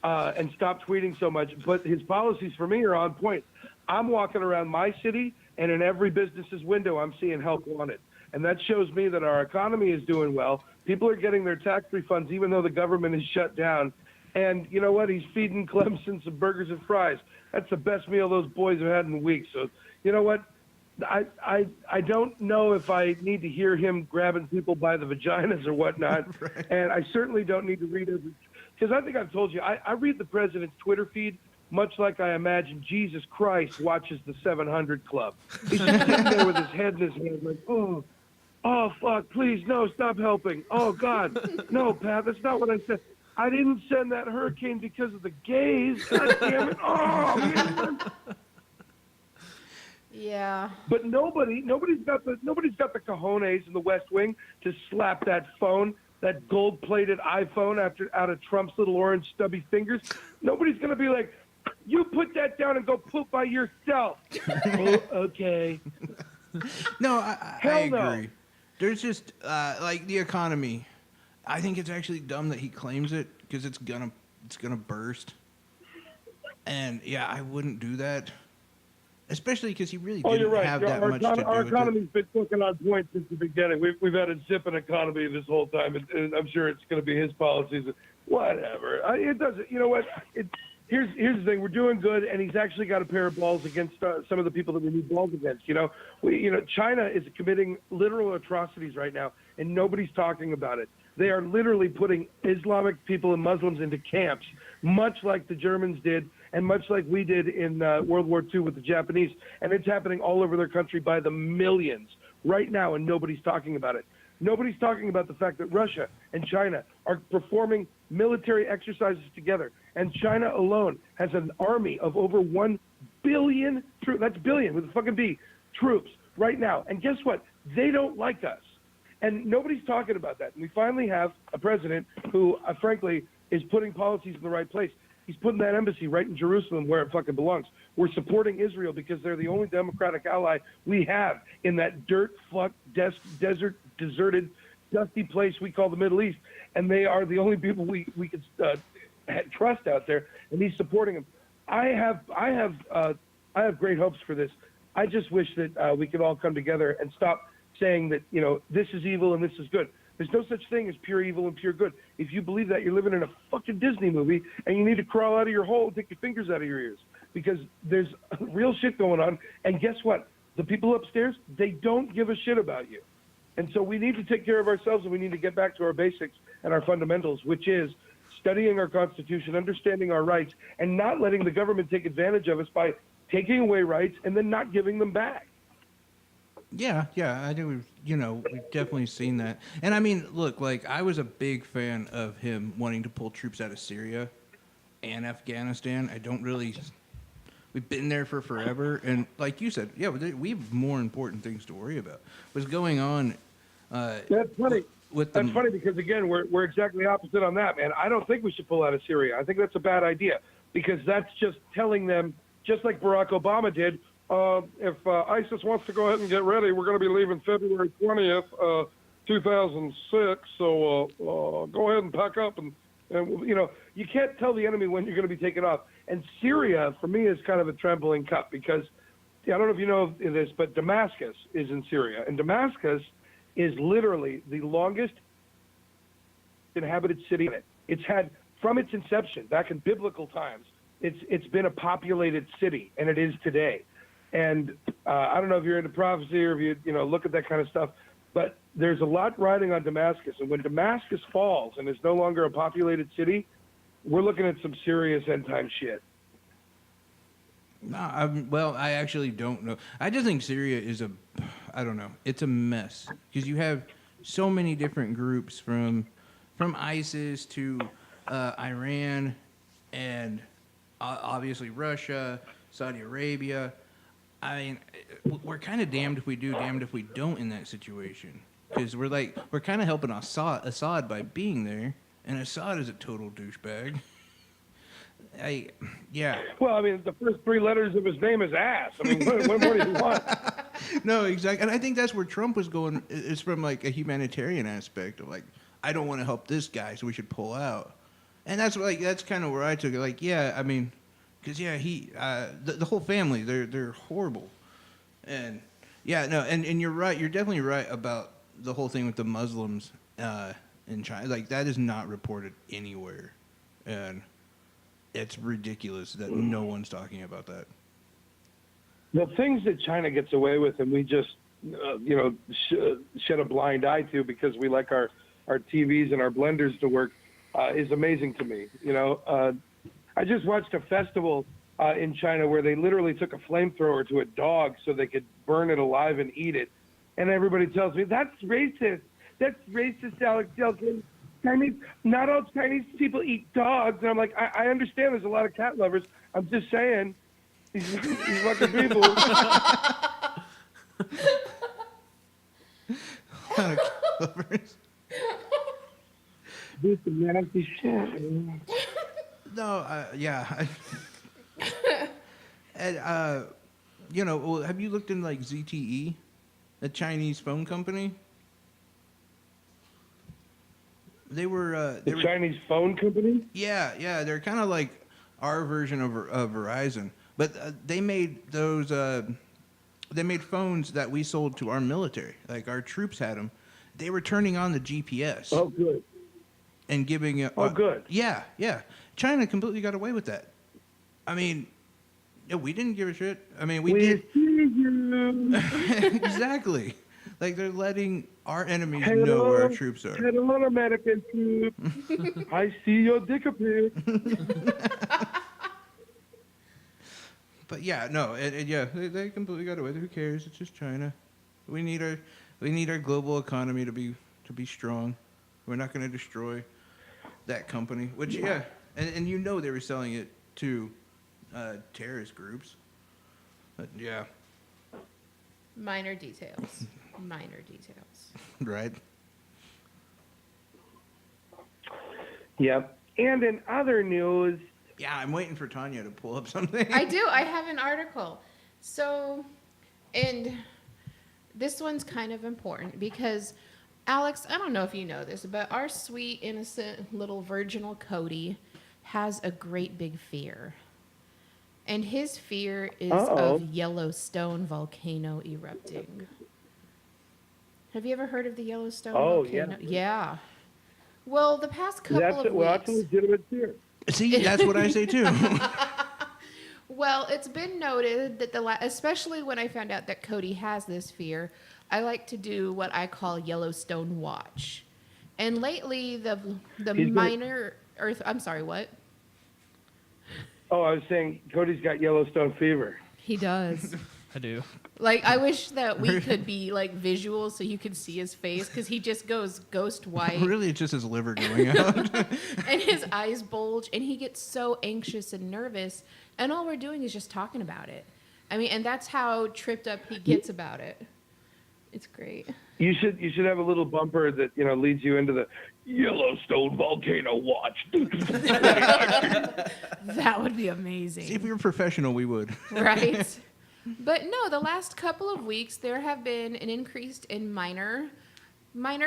C: and stop tweeting so much. But his policies for me are on point. I'm walking around my city, and in every business's window, I'm seeing help wanted. And that shows me that our economy is doing well. People are getting their tax refunds, even though the government is shut down. And you know what? He's feeding Clemson some burgers and fries. That's the best meal those boys have had in a week. So, you know what? I don't know if I need to hear him grabbing people by the vaginas or whatnot.
B: Right.
C: And I certainly don't need to read it. Because I think I've told you, I read the president's Twitter feed much like I imagine Jesus Christ watches the 700 Club. He's just sitting there with his head in his hand like, oh, fuck, please, no, stop helping. Oh, God, no, Pat, that's not what I said. I didn't send that hurricane because of the gays. God damn it. Oh, man.
A: Yeah.
C: But nobody's got the cojones in the West Wing to slap that phone, that gold-plated iPhone out of Trump's little orange stubby fingers. Nobody's going to be like, you put that down and go poop by yourself. Oh, okay.
B: No, I
C: Hell
B: agree.
C: no.
B: There's just like the economy. I think it's actually dumb that he claims it because it's gonna burst. And yeah, I wouldn't do that, especially because he really didn't
C: you're right.
B: have that much to do
C: Our
B: with it.
C: economy's been cooking on point since the beginning. We've had a zipping economy this whole time, and I'm sure it's going to be his policies. Whatever. It doesn't. You know what? Here's the thing. We're doing good, and he's actually got a pair of balls against some of the people that we need balls against. China is committing literal atrocities right now, and nobody's talking about it. They are literally putting Islamic people and Muslims into camps, much like the Germans did and much like we did in World War II with the Japanese. And it's happening all over their country by the millions right now, and nobody's talking about it. Nobody's talking about the fact that Russia and China are performing military exercises together. And China alone has an army of over 1 billion troops. That's billion with a fucking B, troops right now. And guess what? They don't like us. And nobody's talking about that. And we finally have a president who, frankly, is putting policies in the right place. He's putting that embassy right in Jerusalem where it fucking belongs. We're supporting Israel because they're the only democratic ally we have in that desert, deserted, dusty place we call the Middle East. And they are the only people we can trust out there. And he's supporting them. I have great hopes for this. I just wish that we could all come together and stop saying that, this is evil and this is good. There's no such thing as pure evil and pure good. If you believe that, you're living in a fucking Disney movie, and you need to crawl out of your hole and take your fingers out of your ears, because there's real shit going on. And guess what? The people upstairs, they don't give a shit about you. And so we need to take care of ourselves, and we need to get back to our basics and our fundamentals, which is studying our Constitution, understanding our rights, and not letting the government take advantage of us by taking away rights and then not giving them back.
B: Yeah, I think we've definitely seen that. And I mean, look, like I was a big fan of him wanting to pull troops out of Syria and Afghanistan. We've been there for forever, and like you said, yeah, we have more important things to worry about. What's going on?
C: That's funny. That's funny because again, we're exactly opposite on that, man. I don't think we should pull out of Syria. I think that's a bad idea because that's just telling them, just like Barack Obama did. If ISIS wants to go ahead and get ready, we're going to be leaving February 20th, 2006. So go ahead and pack up. And you can't tell the enemy when you're going to be taken off. And Syria, for me, is kind of a trembling cup because I don't know if you know this, but Damascus is in Syria. And Damascus is literally the longest inhabited city in it. It's had, from its inception, back in biblical times, it's been a populated city, and it is today. And I don't know if you're into prophecy or if you look at that kind of stuff, but there's a lot riding on Damascus. And when Damascus falls and is no longer a populated city, we're looking at some serious end-time shit.
B: No, I actually don't know. I just think Syria is it's a mess because you have so many different groups from ISIS to Iran and obviously Russia, Saudi Arabia. I mean, we're kind of damned if we do, damned if we don't in that situation. Because we're kind of helping Assad by being there, and Assad is a total douchebag. Yeah.
C: Well, I mean, the first three letters of his name is ass. I mean, what do you want?
B: No, exactly. And I think that's where Trump was going, is from like a humanitarian aspect of like, I don't want to help this guy, so we should pull out. And that's kind of where I took it. Like, yeah, I mean, because the whole family, they're horrible, and yeah, no, and you're right. You're definitely right about the whole thing with the Muslims in China. Like that is not reported anywhere, And it's ridiculous that no one's talking about that.
C: The things that China gets away with, and we just, shed a blind eye to because we like our TVs and our blenders to work, is amazing to me. I just watched a festival in China where they literally took a flamethrower to a dog so they could burn it alive and eat it. And everybody tells me, that's racist. That's racist, Alex Elkin. Not all Chinese people eat dogs. And I'm like, I understand there's a lot of cat lovers. I'm just saying, these fucking people. Do some nasty shit.
B: No, yeah. And, well, have you looked in like ZTE, the Chinese phone company? They were
C: The Chinese phone company?
B: Yeah, they're kind of like our version of Verizon, but they made those. They made phones that we sold to our military. Like our troops had them. They were turning on the GPS.
C: Oh, good.
B: And giving it.
C: Oh, good.
B: Yeah. China completely got away with that. I mean, we didn't give a shit. I mean, we did.
C: See you.
B: Exactly. Like they're letting our enemies know where our troops are.
C: Hello, American troops. I see your dick appear.
B: But yeah, no, they completely got away with it. Who cares? It's just China. We need our global economy to be strong. We're not going to destroy that company. Which and they were selling it to terrorist groups. But yeah.
A: Minor details.
B: Right.
C: Yep. And in other news.
B: Yeah, I'm waiting for Tanya to pull up something.
A: I do. I have an article. So, and this one's kind of important because, Alex, I don't know if you know this, but our sweet, innocent little virginal Cody has a great big fear. And his fear is of Yellowstone volcano erupting. Have you ever heard of the Yellowstone volcano? Yeah. Well, the past couple of weeks...
C: That's a legitimate fear.
B: See, that's what I say too.
A: Well, it's been noted that especially when I found out that Cody has this fear, I like to do what I call Yellowstone watch. And lately, the minor Earth... I'm sorry, what?
C: Oh, I was saying Cody's got Yellowstone fever.
A: He does.
D: I do.
A: Like, I wish that we could be, like, visual so you could see his face, because he just goes ghost white.
B: Really, it's just his liver going out.
A: And his eyes bulge, and he gets so anxious and nervous, and all we're doing is just talking about it. I mean, and that's how tripped up he gets about it. It's great.
C: You should have a little bumper that, leads you into the Yellowstone volcano watch.
A: That would be amazing.
B: See, if we were professional, we would.
A: Right? But no, the last couple of weeks, there have been an increase in minor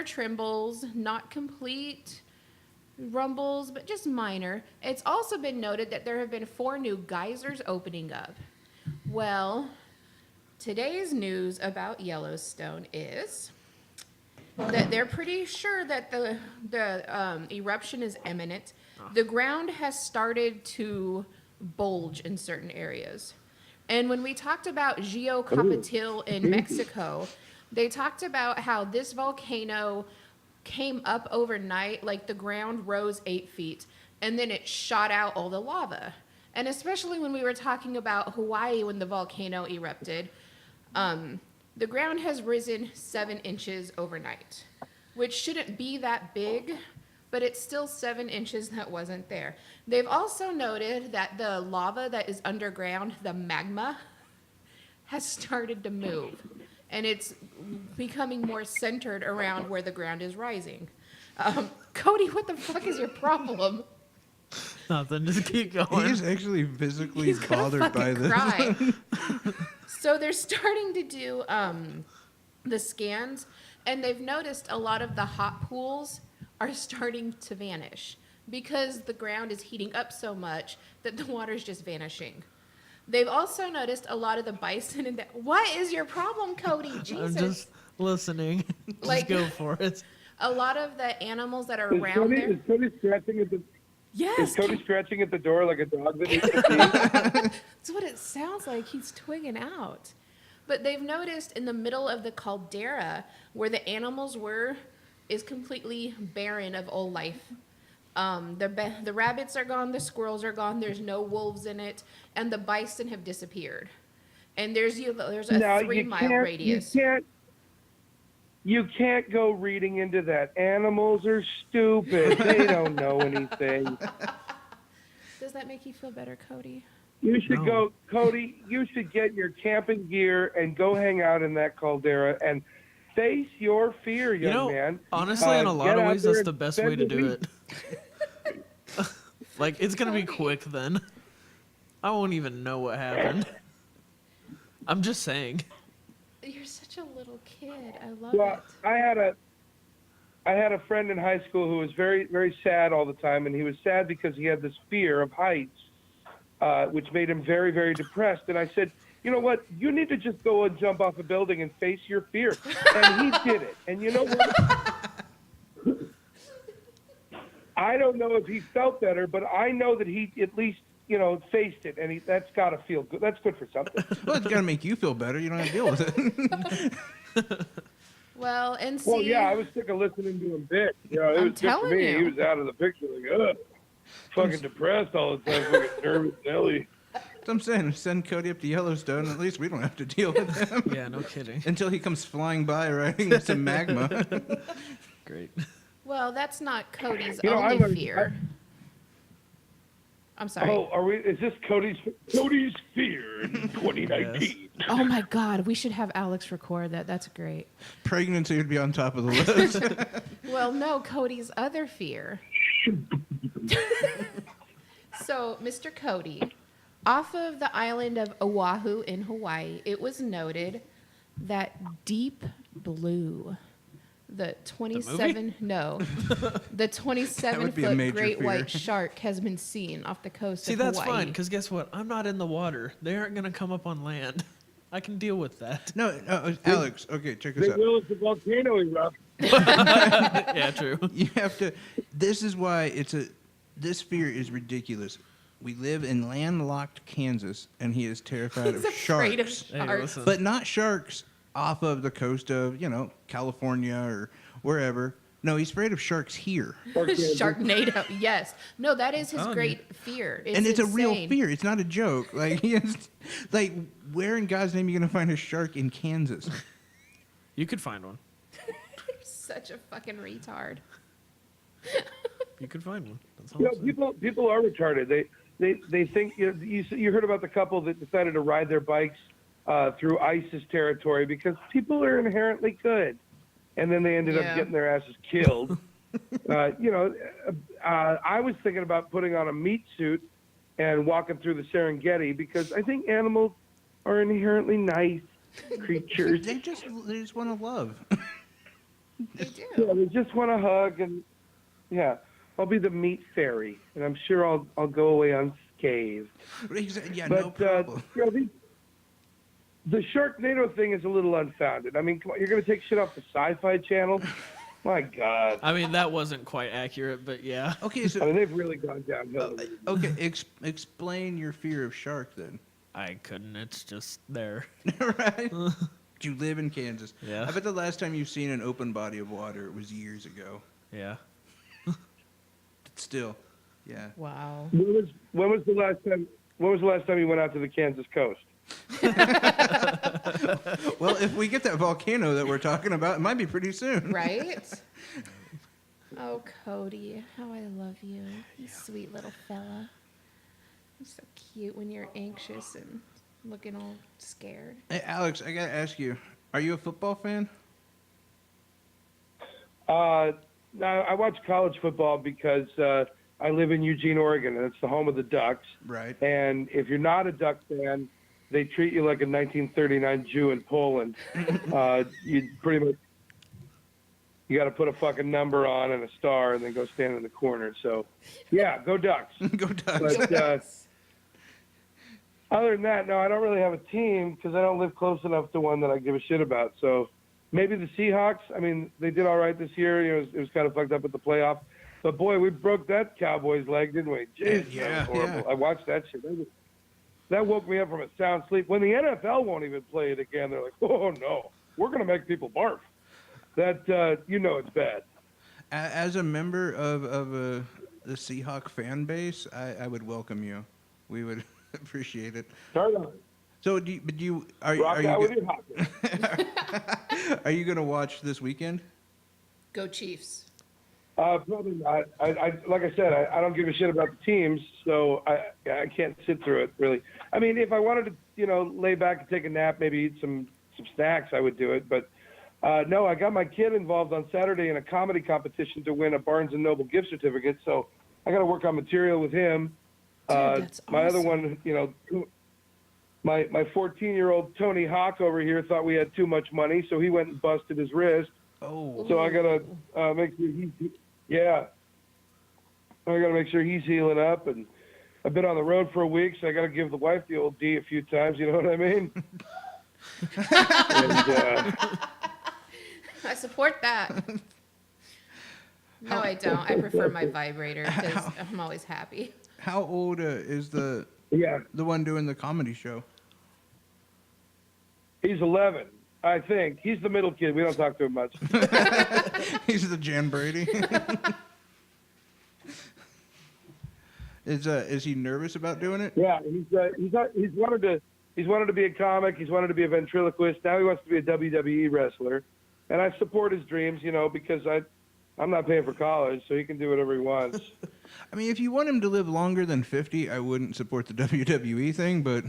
A: trembles, not complete rumbles, but just minor. It's also been noted that there have been 4 new geysers opening up. Well, today's news about Yellowstone is that they're pretty sure that the eruption is imminent. The ground has started to bulge in certain areas. And when we talked about Gillet in Mexico, they talked about how this volcano came up overnight, like the ground rose 8 feet, and then it shot out all the lava. And especially when we were talking about Hawaii when the volcano erupted, the ground has risen 7 inches overnight, which shouldn't be that big, but it's still 7 inches that wasn't there. They've also noted that the lava that is underground, the magma, has started to move, and it's becoming more centered around where the ground is rising. Cody, what the fuck is your problem?
D: Nothing, just keep going.
B: He's actually physically
A: He's gonna
B: bothered by
A: fucking
B: this.
A: cry. So they're starting to do the scans, and they've noticed a lot of the hot pools are starting to vanish because the ground is heating up so much that the water is just vanishing. They've also noticed a lot of the bison and what is your problem, Cody? Jesus.
D: I'm just listening.
A: Like-
D: Just go for it.
A: A lot of the animals that are
C: Is
A: around there.
C: Cody scratching at the...
A: Yes.
C: Is Cody scratching at the door like a dog that needs to pee?
A: That's what it sounds like. He's twigging out. But they've noticed in the middle of the caldera where the animals were is completely barren of old life. The rabbits are gone, the squirrels are gone, there's no wolves in it, and the bison have disappeared. And there's a
C: No,
A: 3-mile radius.
C: You can't go reading into that. Animals are stupid. They don't know anything.
A: Does that make you feel better, Cody?
C: You should
D: No.
C: go, Cody, you should get your camping gear and go hang out in that caldera and face your fear, young man.
D: Honestly, in a lot
C: Get
D: of
C: out
D: ways,
C: there
D: that's the
C: and
D: best
C: spend
D: way to
C: the
D: do
C: week.
D: it. Like, it's going to be quick then. I won't even know what happened. I'm just saying.
A: You're such a little kid. I love
C: Well,
A: it.
C: I had a friend in high school who was very, very sad all the time, and he was sad because he had this fear of heights, which made him very, very depressed. And I said, you know what? You need to just go and jump off a building and face your fear. And he did it. And you know what? I don't know if he felt better, but I know that he at least, faced it. And that's got to feel good. That's good for something.
B: Well, it's got to make you feel better. You don't have to deal with it.
A: Well, and see,
C: Well, yeah, I was sick of listening to him bitch. It was
A: I'm
C: good for
A: telling
C: me.
A: you.
C: He was out of the picture. Like, ugh, fucking depressed all the time. Fucking nervous Nelly.
B: So I'm saying, send Cody up to Yellowstone. At least we don't have to deal with him
D: Yeah, no kidding.
B: until he comes flying by riding some magma.
D: Great.
A: well, that's not Cody's
C: I
A: only
C: learned-
A: fear. I'm sorry.
C: Oh, is this Cody's fear in 2019?
A: Oh my God, we should have Alex record that. That's great.
B: Pregnancy would be on top of the list.
A: Well, no, Cody's other fear. So, Mr. Cody, off of the island of Oahu in Hawaii, it was noted that deep blue, the 27 no, the 27-foot
B: major
A: great
B: fear.
A: white shark has been seen off the coast
D: See,
A: of
D: that's
A: Hawaii.
D: fine, because guess what? I'm not in the water. They aren't going to come up on land. I can deal with that.
B: No, Alex, okay, check this
C: Big
B: out.
C: Will is the volcano erupt.
D: Yeah, true.
B: You have to. This is why this fear is ridiculous. We live in landlocked Kansas, and he is terrified
A: He's
B: of
A: afraid of
B: sharks.
D: Hey,
A: sharks.
D: listen.
B: But not sharks off of the coast of, California or wherever. No, he's afraid of sharks here.
A: Sharknado, yes. No, that is his
D: Oh,
A: great fear.
B: And it's a real
A: insane.
B: fear. It's not a joke. Like, where in God's name are you going to find a shark in Kansas?
D: You could find one.
A: You're such a fucking retard.
D: You could find one. That's all I'm saying.
C: People are retarded. They think you heard about the couple that decided to ride their bikes through ISIS territory because people are inherently good, and then they ended
A: Yeah.
C: up getting their asses killed. I was thinking about putting on a meat suit and walking through the Serengeti because I think animals are inherently nice creatures.
B: They just want to love.
A: They do.
C: Yeah, they just want to hug and yeah. I'll be the meat fairy, and I'm sure I'll go away unscathed.
B: Yeah, no
C: But
B: problem.
C: the Sharknado thing is a little unfounded. I mean, come on, you're going to take shit off the Sci-Fi Channel? My God.
D: I mean, that wasn't quite accurate, but yeah.
B: Okay,
C: I
B: so
C: mean, they've really gone downhill.
B: okay, explain your fear of shark then.
D: I couldn't. It's just there.
B: Right? You live in Kansas.
D: Yeah.
B: I bet the last time you've seen an open body of water it was years ago.
D: Yeah.
B: Still, yeah.
A: Wow.
C: When was the last time? When was the last time you went out to the Kansas coast?
B: Well, if we get that volcano that we're talking about, it might be pretty soon.
A: Right? Oh, Cody, how I love you. You sweet little fella. You're so cute when you're anxious and looking all scared.
B: Hey, Alex, I gotta ask you: are you a football fan?
C: No, I watch college football because I live in Eugene, Oregon, and it's the home of the Ducks.
B: Right.
C: And if you're not a Duck fan, they treat you like a 1939 Jew in Poland. You pretty much you got to put a fucking number on and a star, and then go stand in the corner. So, yeah, go Ducks.
B: Go Ducks.
C: But other than that, no, I don't really have a team because I don't live close enough to one that I give a shit about. So maybe the Seahawks. I mean, they did all right this year. It was kind of fucked up at the playoff. But boy, we broke that Cowboys leg, didn't we? Jeez,
B: Yeah,
C: that was horrible.
B: yeah.
C: I watched that shit. That woke me up from a sound sleep. When the NFL won't even play it again, they're like, "Oh no, we're gonna make people barf." That it's bad.
B: As a member of the Seahawk fan base, I would welcome you. We would appreciate it.
C: Start on.
B: So,
C: Rock out with your hockey.
B: are you gonna watch this weekend?
A: Go Chiefs.
C: Probably not. I like I said, I don't give a shit about the teams, so I can't sit through it really. I mean, if I wanted to, lay back and take a nap, maybe eat some snacks, I would do it. But no, I got my kid involved on Saturday in a comedy competition to win a Barnes and Noble gift certificate. So I got to work on material with him.
A: Dude, that's
C: my other
A: awesome.
C: one, my 14-year-old Tony Hawk over here thought we had too much money, so he went and busted his wrist.
B: Oh,
C: So I gotta make sure I gotta make sure he's healing up, and I've been on the road for a week, so I gotta give the wife the old D a few times. You know what I mean? And,
A: I support that. No, I don't. I prefer my vibrator because I'm always happy.
B: how old is the
C: yeah,
B: one doing the comedy show?
C: he's 11, I think. He's the middle kid. We don't talk to him much.
B: He's the Jan Brady. Is he nervous about doing it?
C: Yeah, he's wanted to be a comic. He's wanted to be a ventriloquist. Now he wants to be a WWE wrestler, and I support his dreams. Because I'm not paying for college, so he can do whatever he wants.
B: I mean, if you want him to live longer than 50, I wouldn't support the WWE thing, but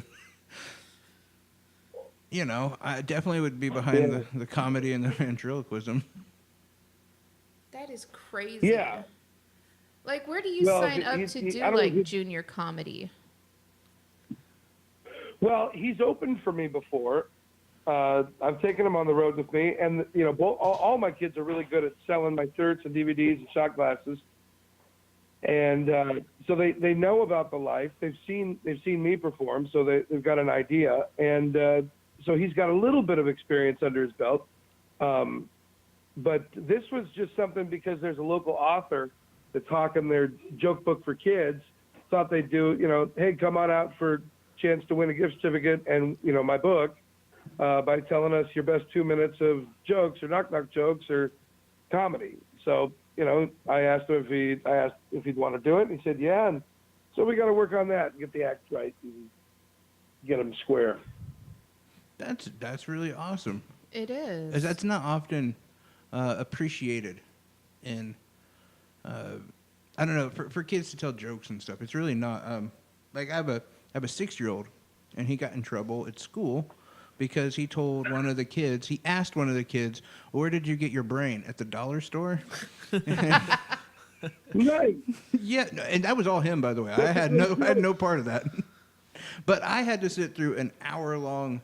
B: I definitely would be behind the comedy and the ventriloquism.
A: That is crazy.
C: Yeah.
A: Like, where do you
C: Well,
A: sign up to do,
C: I don't know,
A: like, junior comedy?
C: Well, he's opened for me before. I've taken him on the road with me, and all my kids are really good at selling my shirts and DVDs and shot glasses. And so they know about the life. They've seen me perform, so they've got an idea. And so he's got a little bit of experience under his belt. But this was just something because there's a local author that's hawking their joke book for kids. Thought they'd do, hey, come on out for a chance to win a gift certificate and, my book. By telling us your best 2 minutes of jokes or knock-knock jokes or comedy. So, I asked him if he'd want to do it. And he said, yeah. And so we got to work on that and get the act right and get him square.
B: That's really awesome.
A: It is.
B: As that's not often appreciated in, I don't know, for kids to tell jokes and stuff. It's really not. Like I have a 6-year-old, and he got in trouble at school because he asked one of the kids, "Where did you get your brain? At the dollar store?"
C: Right.
B: Yeah, and that was all him, by the way. I had no part of that. But I had to sit through an hour-long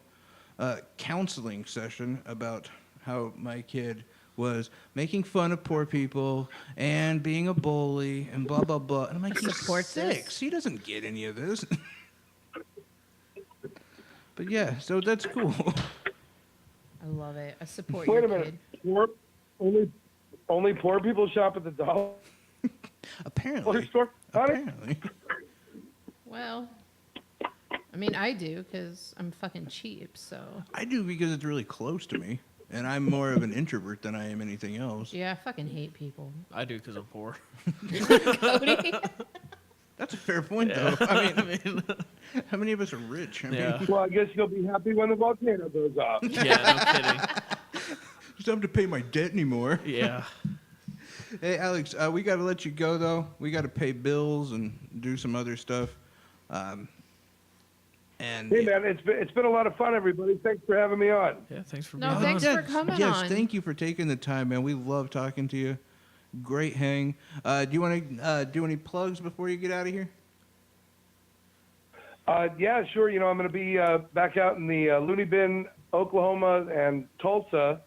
B: counseling session about how my kid was making fun of poor people and being a bully and blah, blah, blah. And I'm like, he's
A: Support
B: 6.
A: this.
B: He doesn't get any of this. But yeah, so that's cool.
A: I love it. I support
C: Wait
A: your
C: a minute.
A: kid.
C: Only poor people shop at the dollar
B: Apparently.
C: store? Honey?
B: Apparently.
A: Well, I mean, I do because I'm fucking cheap, so.
B: I do because it's really close to me. And I'm more of an introvert than I am anything else.
A: Yeah, I fucking hate people.
D: I do because I'm poor.
A: Cody?
B: That's a fair point,
D: Yeah.
B: though. I mean, how many of us are rich? I mean,
D: Yeah.
C: Well, I guess you'll be happy when the volcano goes off.
D: Yeah, no kidding.
B: just don't have to pay my debt anymore.
D: Yeah.
B: Hey, Alex, we got to let you go, though. We got to pay bills and do some other stuff. And
C: Hey, man, it's been a lot of fun, everybody. Thanks for having me on.
D: Yeah, thanks for
A: No,
D: being
A: thanks
D: on.
A: for coming
B: yes,
A: on.
B: thank you for taking the time, man. We love talking to you. Great hang. Do you want to do any plugs before you get out of here?
C: Yeah, sure. I'm going to be back out in the Looney Bin, Oklahoma, and Tulsa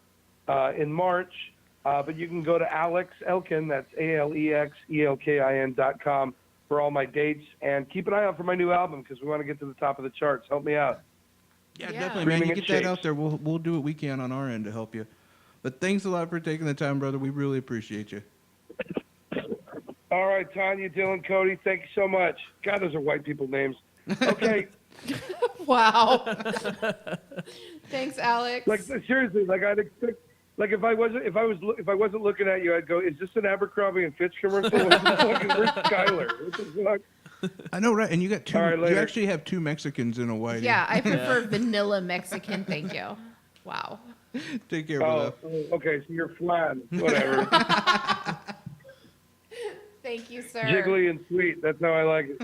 C: in March. But you can go to Alex Elkin, that's AlexElkin.com for all my dates. And keep an eye out for my new album because we want to get to the top of the charts. Help me out.
B: Yeah,
A: Yeah.
B: definitely, man. You
C: Screaming
B: get
C: at
B: that out
C: shakes.
B: there. We'll do what we can on our end to help you. But thanks a lot for taking the time, brother. We really appreciate you.
C: All right, Tanya, Dylan, Cody, thank you so much. God, those are white people names. Okay,
A: Wow. Thanks, Alex.
C: like seriously, like I'd expect, like if I wasn't looking at you, I'd go, is this an Abercrombie and Fitch commercial? Where's Skylar? What the fuck?
B: I know, right? And you got two.
C: All right,
B: You
C: later.
B: actually have two Mexicans in a whitey.
A: Yeah, I prefer vanilla Mexican. Thank you. Wow.
B: Take care, brother.
C: Okay, so you're flat. Whatever.
A: Thank you, sir.
C: Jiggly and sweet. That's how I like it.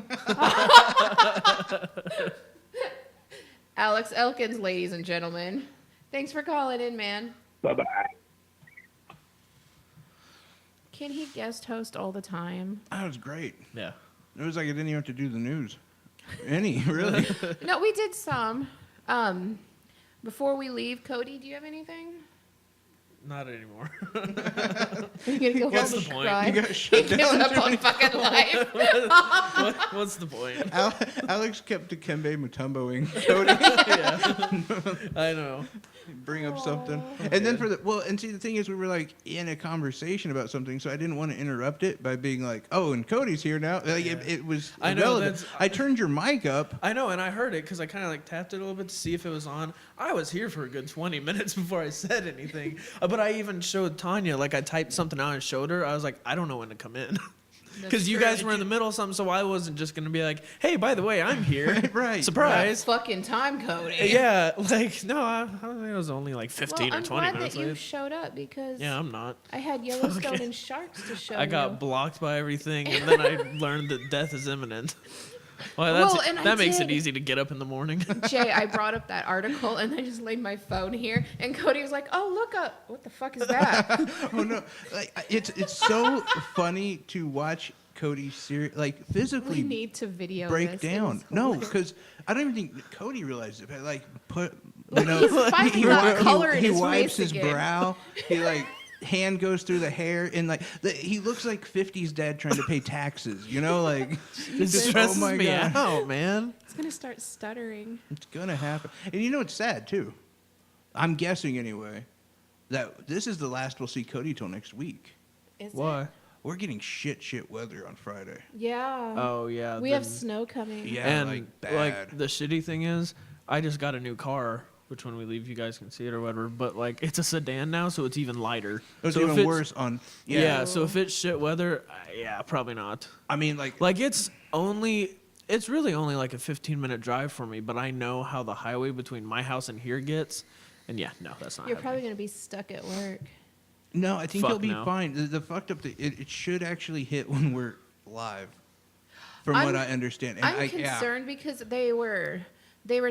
A: Alex Elkins, ladies and gentlemen. Thanks for calling in, man.
C: Bye-bye.
A: Can he guest host all the time?
B: That was great.
D: Yeah.
B: It was like I didn't even have to do the news. Really.
A: No, we did some. Before we leave, Cody, do you have anything?
D: Not anymore.
A: Are you gonna go
D: What's
A: home
D: the
A: and
D: point?
A: cry?
B: You got
A: He
B: shut
A: gives
B: down.
A: up on fucking life.
D: What's the point?
B: Alex kept Dikembe Mutomboing Cody.
D: Yeah. I know.
B: Bring up something. And then and see, the thing is, we were like in a conversation about something, so I didn't want to interrupt it by being like, oh, and Cody's here now. Like, it was
D: I know,
B: irrelevant. I turned your mic up.
D: I know, and I heard it because I kind of like tapped it a little bit to see if it was on. I was here for a good 20 minutes before I said anything. But I even showed Tanya, like I typed something out and showed her. I was like, I don't know when to come in. Because you guys were in the middle of something, so I wasn't just going to be like, hey, by the way, I'm here.
B: Right.
D: Surprise.
A: Fucking time, Cody.
D: Yeah, like, no, I think it was only like 15
A: well,
D: or 20
A: I'm glad
D: minutes
A: that you
D: late.
A: showed up because
D: Yeah, I'm not.
A: I had Yellowstone
D: Okay.
A: and sharks to show
D: I got
A: you.
D: blocked by everything, and then I learned that death is imminent. Well,
A: Well, and I
D: that makes it
A: did.
D: easy to get up in the morning.
A: Jay, I brought up that article and I just laid my phone here, and Cody was like, "Oh, look up! What the fuck is that?"
B: Oh no! Like, it's so funny to watch Cody like physically
A: We need to video
B: break
A: this. It
B: down.
A: was
B: No,
A: hilarious.
B: because I don't even think Cody realized it. But like put,
A: Look, he's finally got color in
B: he
A: his
B: wipes
A: face
B: his
A: again.
B: brow. He like hand goes through the hair and like he looks like 50s dad trying to pay taxes. You know, like
D: It
B: just,
D: stresses
B: oh my
D: me
B: God.
D: out, man.
A: He's gonna start stuttering.
B: It's gonna happen. And you know what's sad too? I'm guessing anyway that this is the last we'll see Cody till next week.
A: Is it?
D: Why?
B: We're getting shit weather on Friday.
A: Yeah.
D: Oh, yeah.
A: we have snow coming.
B: Yeah,
D: And
B: like bad.
D: like the shitty thing is, I just got a new car, which when we leave, you guys can see it or whatever. But like, it's a sedan now, so it's even lighter.
B: It's
D: so if
B: even worse on.
D: Yeah.
B: Yeah,
D: So if it's shit weather, yeah, probably not.
B: I mean, like
D: Like it's really only like a 15-minute drive for me, but I know how the highway between my house and here gets, and yeah, no, that's not.
A: You're
D: happening.
A: probably gonna be stuck at work.
B: no, I think
D: Fuck
B: he'll be
D: no.
B: fine. The fucked up thing, it should actually hit when we're live, from what I understand. And
A: I'm concerned because they were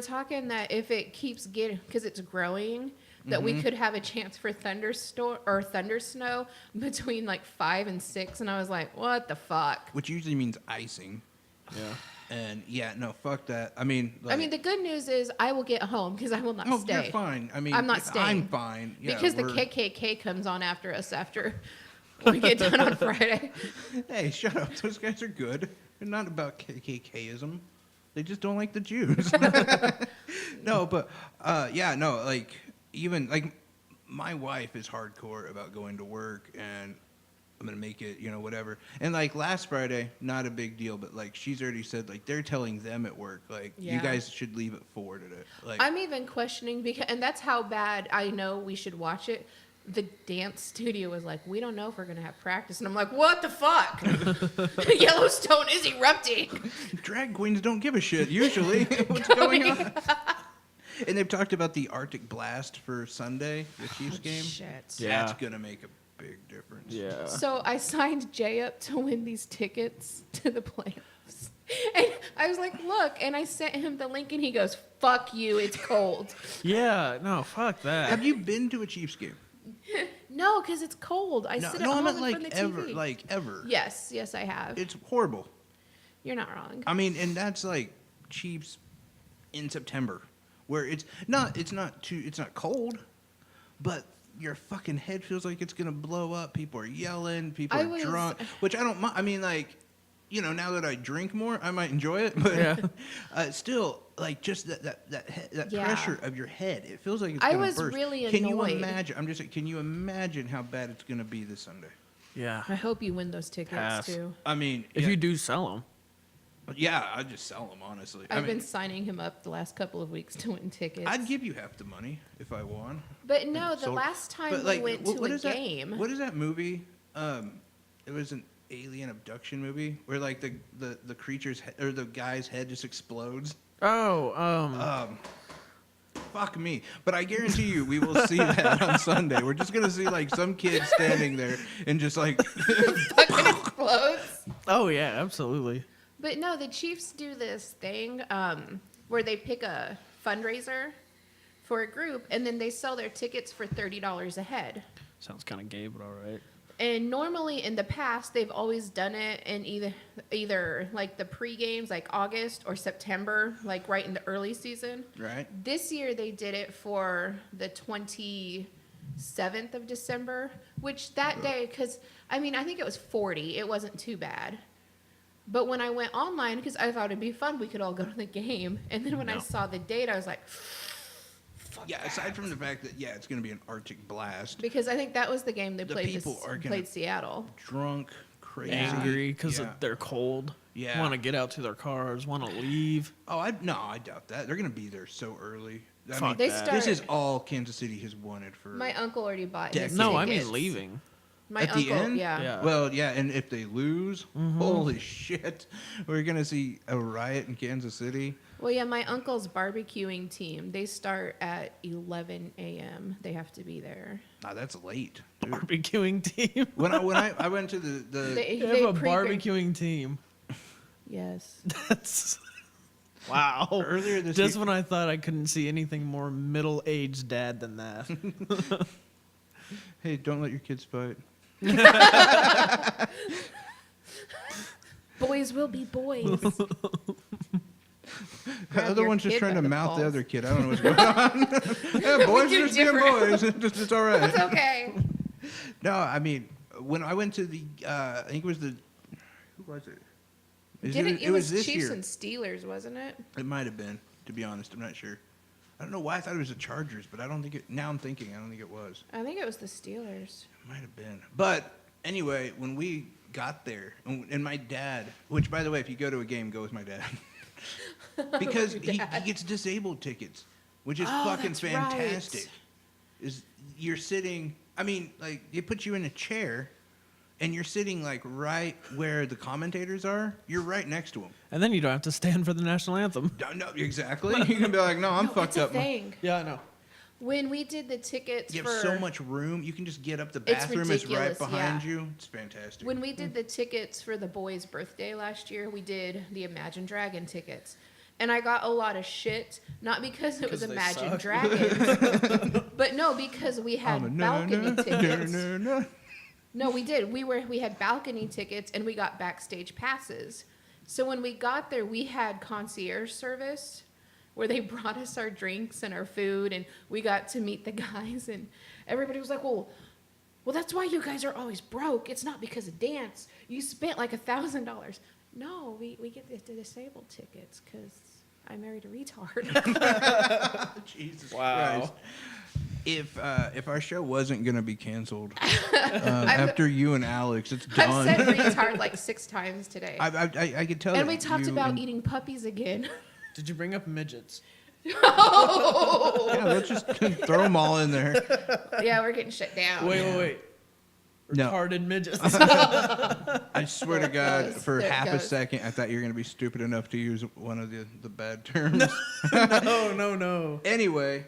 A: talking that if it keeps getting, because it's growing, that we could have a chance for thunder snow between like 5 and 6, and I was like, what the fuck?
B: which usually means icing.
D: Yeah.
B: And yeah, no, fuck that. I mean,
A: I mean, the good news is I will get home because I will not
B: no,
A: stay.
B: you're fine. I mean,
A: I'm not
B: I'm
A: staying.
B: fine. Yeah,
A: because the
B: we're-
A: KKK comes on after us after we get done on Friday.
B: Hey, shut up. Those guys are good. They're not about KKKism. They just don't like the Jews. No, but yeah, no, like even like my wife is hardcore about going to work and I'm gonna make it, you know, whatever. And like last Friday, not a big deal, but like she's already said like they're telling them at work like you
A: Yeah.
B: guys should leave at 4 today. Like
A: I'm even questioning because, and that's how bad I know we should watch it. The dance studio was like, we don't know if we're gonna have practice, and I'm like, what the fuck? Yellowstone is erupting.
B: drag queens don't give a shit usually. What's going on? And they've talked about the Arctic Blast for Sunday, the Chiefs game.
A: Shit.
D: Yeah.
B: That's gonna make a big difference.
D: Yeah.
A: So I signed Jay up to win these tickets to the playoffs. And I was like, look, and I sent him the link, and he goes, fuck you, it's cold.
D: Yeah. No, fuck that.
B: Have you been to a Chiefs game?
A: No, because it's cold. I sit at
B: I
A: home
B: meant
A: in
B: like
A: front of the
B: ever,
A: TV.
B: like ever.
A: Yes, I have.
B: It's horrible.
A: You're not wrong.
B: I mean, and that's like Chiefs in September, where it's not cold, but your fucking head feels like it's gonna blow up. People are yelling. People
A: I
B: are
A: was-
B: drunk, which I don't mind. I mean, like, you know, now that I drink more, I might enjoy it, but
D: Yeah.
B: still, like, just that
A: Yeah.
B: pressure of your head, it feels like it's
A: I
B: gonna
A: was
B: burst.
A: really
B: Can you
A: annoyed.
B: imagine? I'm just saying, can you imagine how bad it's gonna be this Sunday?
D: Yeah.
A: I hope you win those tickets
D: Pass.
A: too.
B: I mean,
D: If you do sell them.
B: yeah, I'd just sell them, honestly.
A: I've been signing him up the last couple of weeks to win tickets.
B: I'd give you half the money if I won.
A: But no, the
B: Sold-
A: last time
B: But,
A: we
B: like,
A: went
B: what
A: to a
B: is that-
A: game.
B: What is that movie? It was an alien abduction movie where like the creature's or the guy's head just explodes.
D: Oh,
B: Fuck me. But I guarantee you we will see that on Sunday. We're just going to see like some kid standing there and just like
A: Fucking explodes.
D: oh yeah, absolutely.
A: But no, the Chiefs do this thing where they pick a fundraiser for a group, and then they sell their tickets for $30 a head.
D: Sounds kind of gay, but all right.
A: And normally in the past, they've always done it in either like the pre-games, like August or September, like right in the early season.
B: right.
A: This year they did it for the 27th of December, which that day, because I mean, I think it was 40. It wasn't too bad. But when I went online, because I thought it'd be fun, we could all go to the game. And then when I
D: No.
A: saw the date, I was like,
B: Yeah, aside from the fact that it's going to be an Arctic blast.
A: because I think that was the game they
B: The
A: played.
B: people are gonna-
A: Played Seattle.
B: Drunk, crazy,
D: Angry because
B: Yeah.
D: they're cold.
B: Yeah.
D: Want to get out to their cars. Want to leave.
B: Oh, I doubt that. They're going to be there so early. I
D: Fuck
B: mean,
A: They
D: that.
A: start.
B: this is all Kansas City has wanted for.
A: My uncle already bought his
B: Decades.
D: No, I
A: tickets.
D: mean leaving.
A: My
B: At
A: uncle,
B: the end?
A: yeah.
D: Yeah.
B: Well, yeah, and if they lose, holy shit, we're gonna see a riot in Kansas City.
A: Well, yeah, my uncle's barbecuing team, they start at 11 a.m. They have to be there.
B: Nah, that's late. Dude.
D: Barbecuing team.
B: When I went to the
A: They,
D: They
A: they
D: have a
A: pre-
D: barbecuing team.
A: Yes.
D: That's wow.
B: earlier this
D: Just
B: year,
D: when I thought I couldn't see anything more middle-aged dad than that.
B: hey, don't let your kids fight.
A: Boys will be boys.
B: The
A: Grab
B: other
A: your
B: one's just
A: kid
B: trying
A: by
B: to
A: the
B: mouth the
A: balls.
B: other kid. I don't know what's going on. Yeah, boys
A: do
B: are just being
A: different.
B: boys. It's all right.
A: It's okay.
B: No, I mean, when I went to the, I think it was the, who was it?
A: It was
B: this
A: Chiefs
B: year.
A: and Steelers, wasn't it?
B: It might have been, to be honest. I'm not sure. I don't know why I thought it was the Chargers, but I don't think it. Now I'm thinking, I don't think it was.
A: I think it was the Steelers.
B: It might have been. But anyway, when we got there, and my dad, which by the way, if you go to a game, go with my dad, because
A: Your
B: he
A: dad.
B: gets disabled tickets, which is
A: Oh,
B: fucking
A: that's
B: fantastic.
A: right.
B: Is you're sitting? I mean, like they put you in a chair, and you're sitting like right where the commentators are. You're right next to them.
D: And then you don't have to stand for the national anthem.
B: No, exactly. You can be like, no, I'm
A: No,
B: fucked
A: that's
B: up.
A: a thing.
D: Yeah, I know.
A: When we did the tickets
B: You
A: for
B: have so much room. You can just get up. The
A: It's
B: bathroom is right
A: ridiculous,
B: behind
A: yeah.
B: you. It's fantastic.
A: when we did the tickets for the boys' birthday last year, we did the Imagine Dragon tickets. And I got a lot of shit, not because it was
D: 'Cause they
A: Imagine
D: suck.
A: Dragons, but no, because we had balcony tickets. No, we did. We had balcony tickets and we got backstage passes. So when we got there, we had concierge service where they brought us our drinks and our food, and we got to meet the guys, and everybody was like, well, that's why you guys are always broke. It's not because of dance. You spent like $1,000. No, we get the disabled tickets because I married a retard.
B: Jesus
D: Wow.
B: Christ. If our show wasn't gonna be canceled after you and Alex, it's
A: I've
B: done.
A: said retard like 6 times today.
B: I could tell.
A: And
B: that
A: we talked
B: you
A: about
B: and-
A: eating puppies again.
D: Did you bring up midgets?
B: Yeah, let's just throw them all in there.
A: Yeah, we're getting shut down.
D: Wait.
B: No.
D: Retarded midgets.
B: I swear to
A: There it
B: God,
A: goes.
B: for
A: There it
B: half a
A: goes.
B: second, I thought you were gonna be stupid enough to use one of the bad terms.
D: no.
B: Anyway,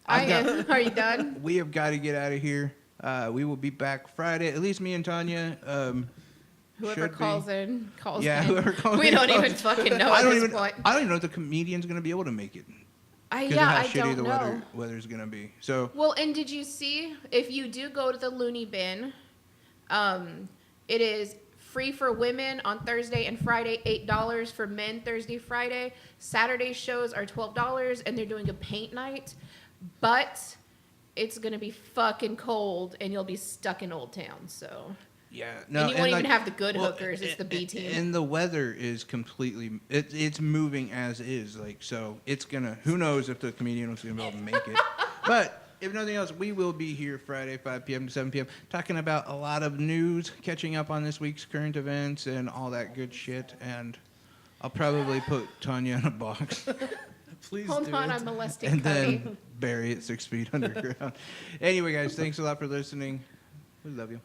A: Are you done?
B: we have got to get out of here. We will be back Friday. At least me and Tanya.
A: Whoever
B: should be.
A: calls in, calls
B: Yeah,
A: in.
B: whoever calls
A: We
B: in
A: don't
B: calls.
A: even fucking know
B: I
A: at
B: don't
A: this
B: even.
A: point.
B: I don't even know if the comedian's gonna be able to make it because
A: Yeah,
B: of how
A: I
B: shitty
A: don't
B: the
A: know.
B: weather's gonna be. So
A: Well, and did you see, if you do go to the Looney Bin, it is free for women on Thursday and Friday, $8 for men Thursday, Friday. Saturday shows are $12, and they're doing a paint night. But it's going to be fucking cold, and you'll be stuck in Old Town, so.
B: yeah,
A: And you won't even
B: like-
A: have the good hookers, it's the B team.
B: And the weather is completely. It's moving as is. Like so, it's gonna. Who knows if the comedian was gonna be able to make it? But if nothing else, we will be here Friday, 5 p.m. to 7 p.m., talking about a lot of news, catching up on this week's current events and all that good shit. And I'll probably put Tanya in a box
D: Please
A: Hold
D: do
A: on,
D: it.
A: I'm molesting
B: and
A: Cody.
B: then bury it 6 feet underground. Anyway, guys, thanks a lot for listening. We love you.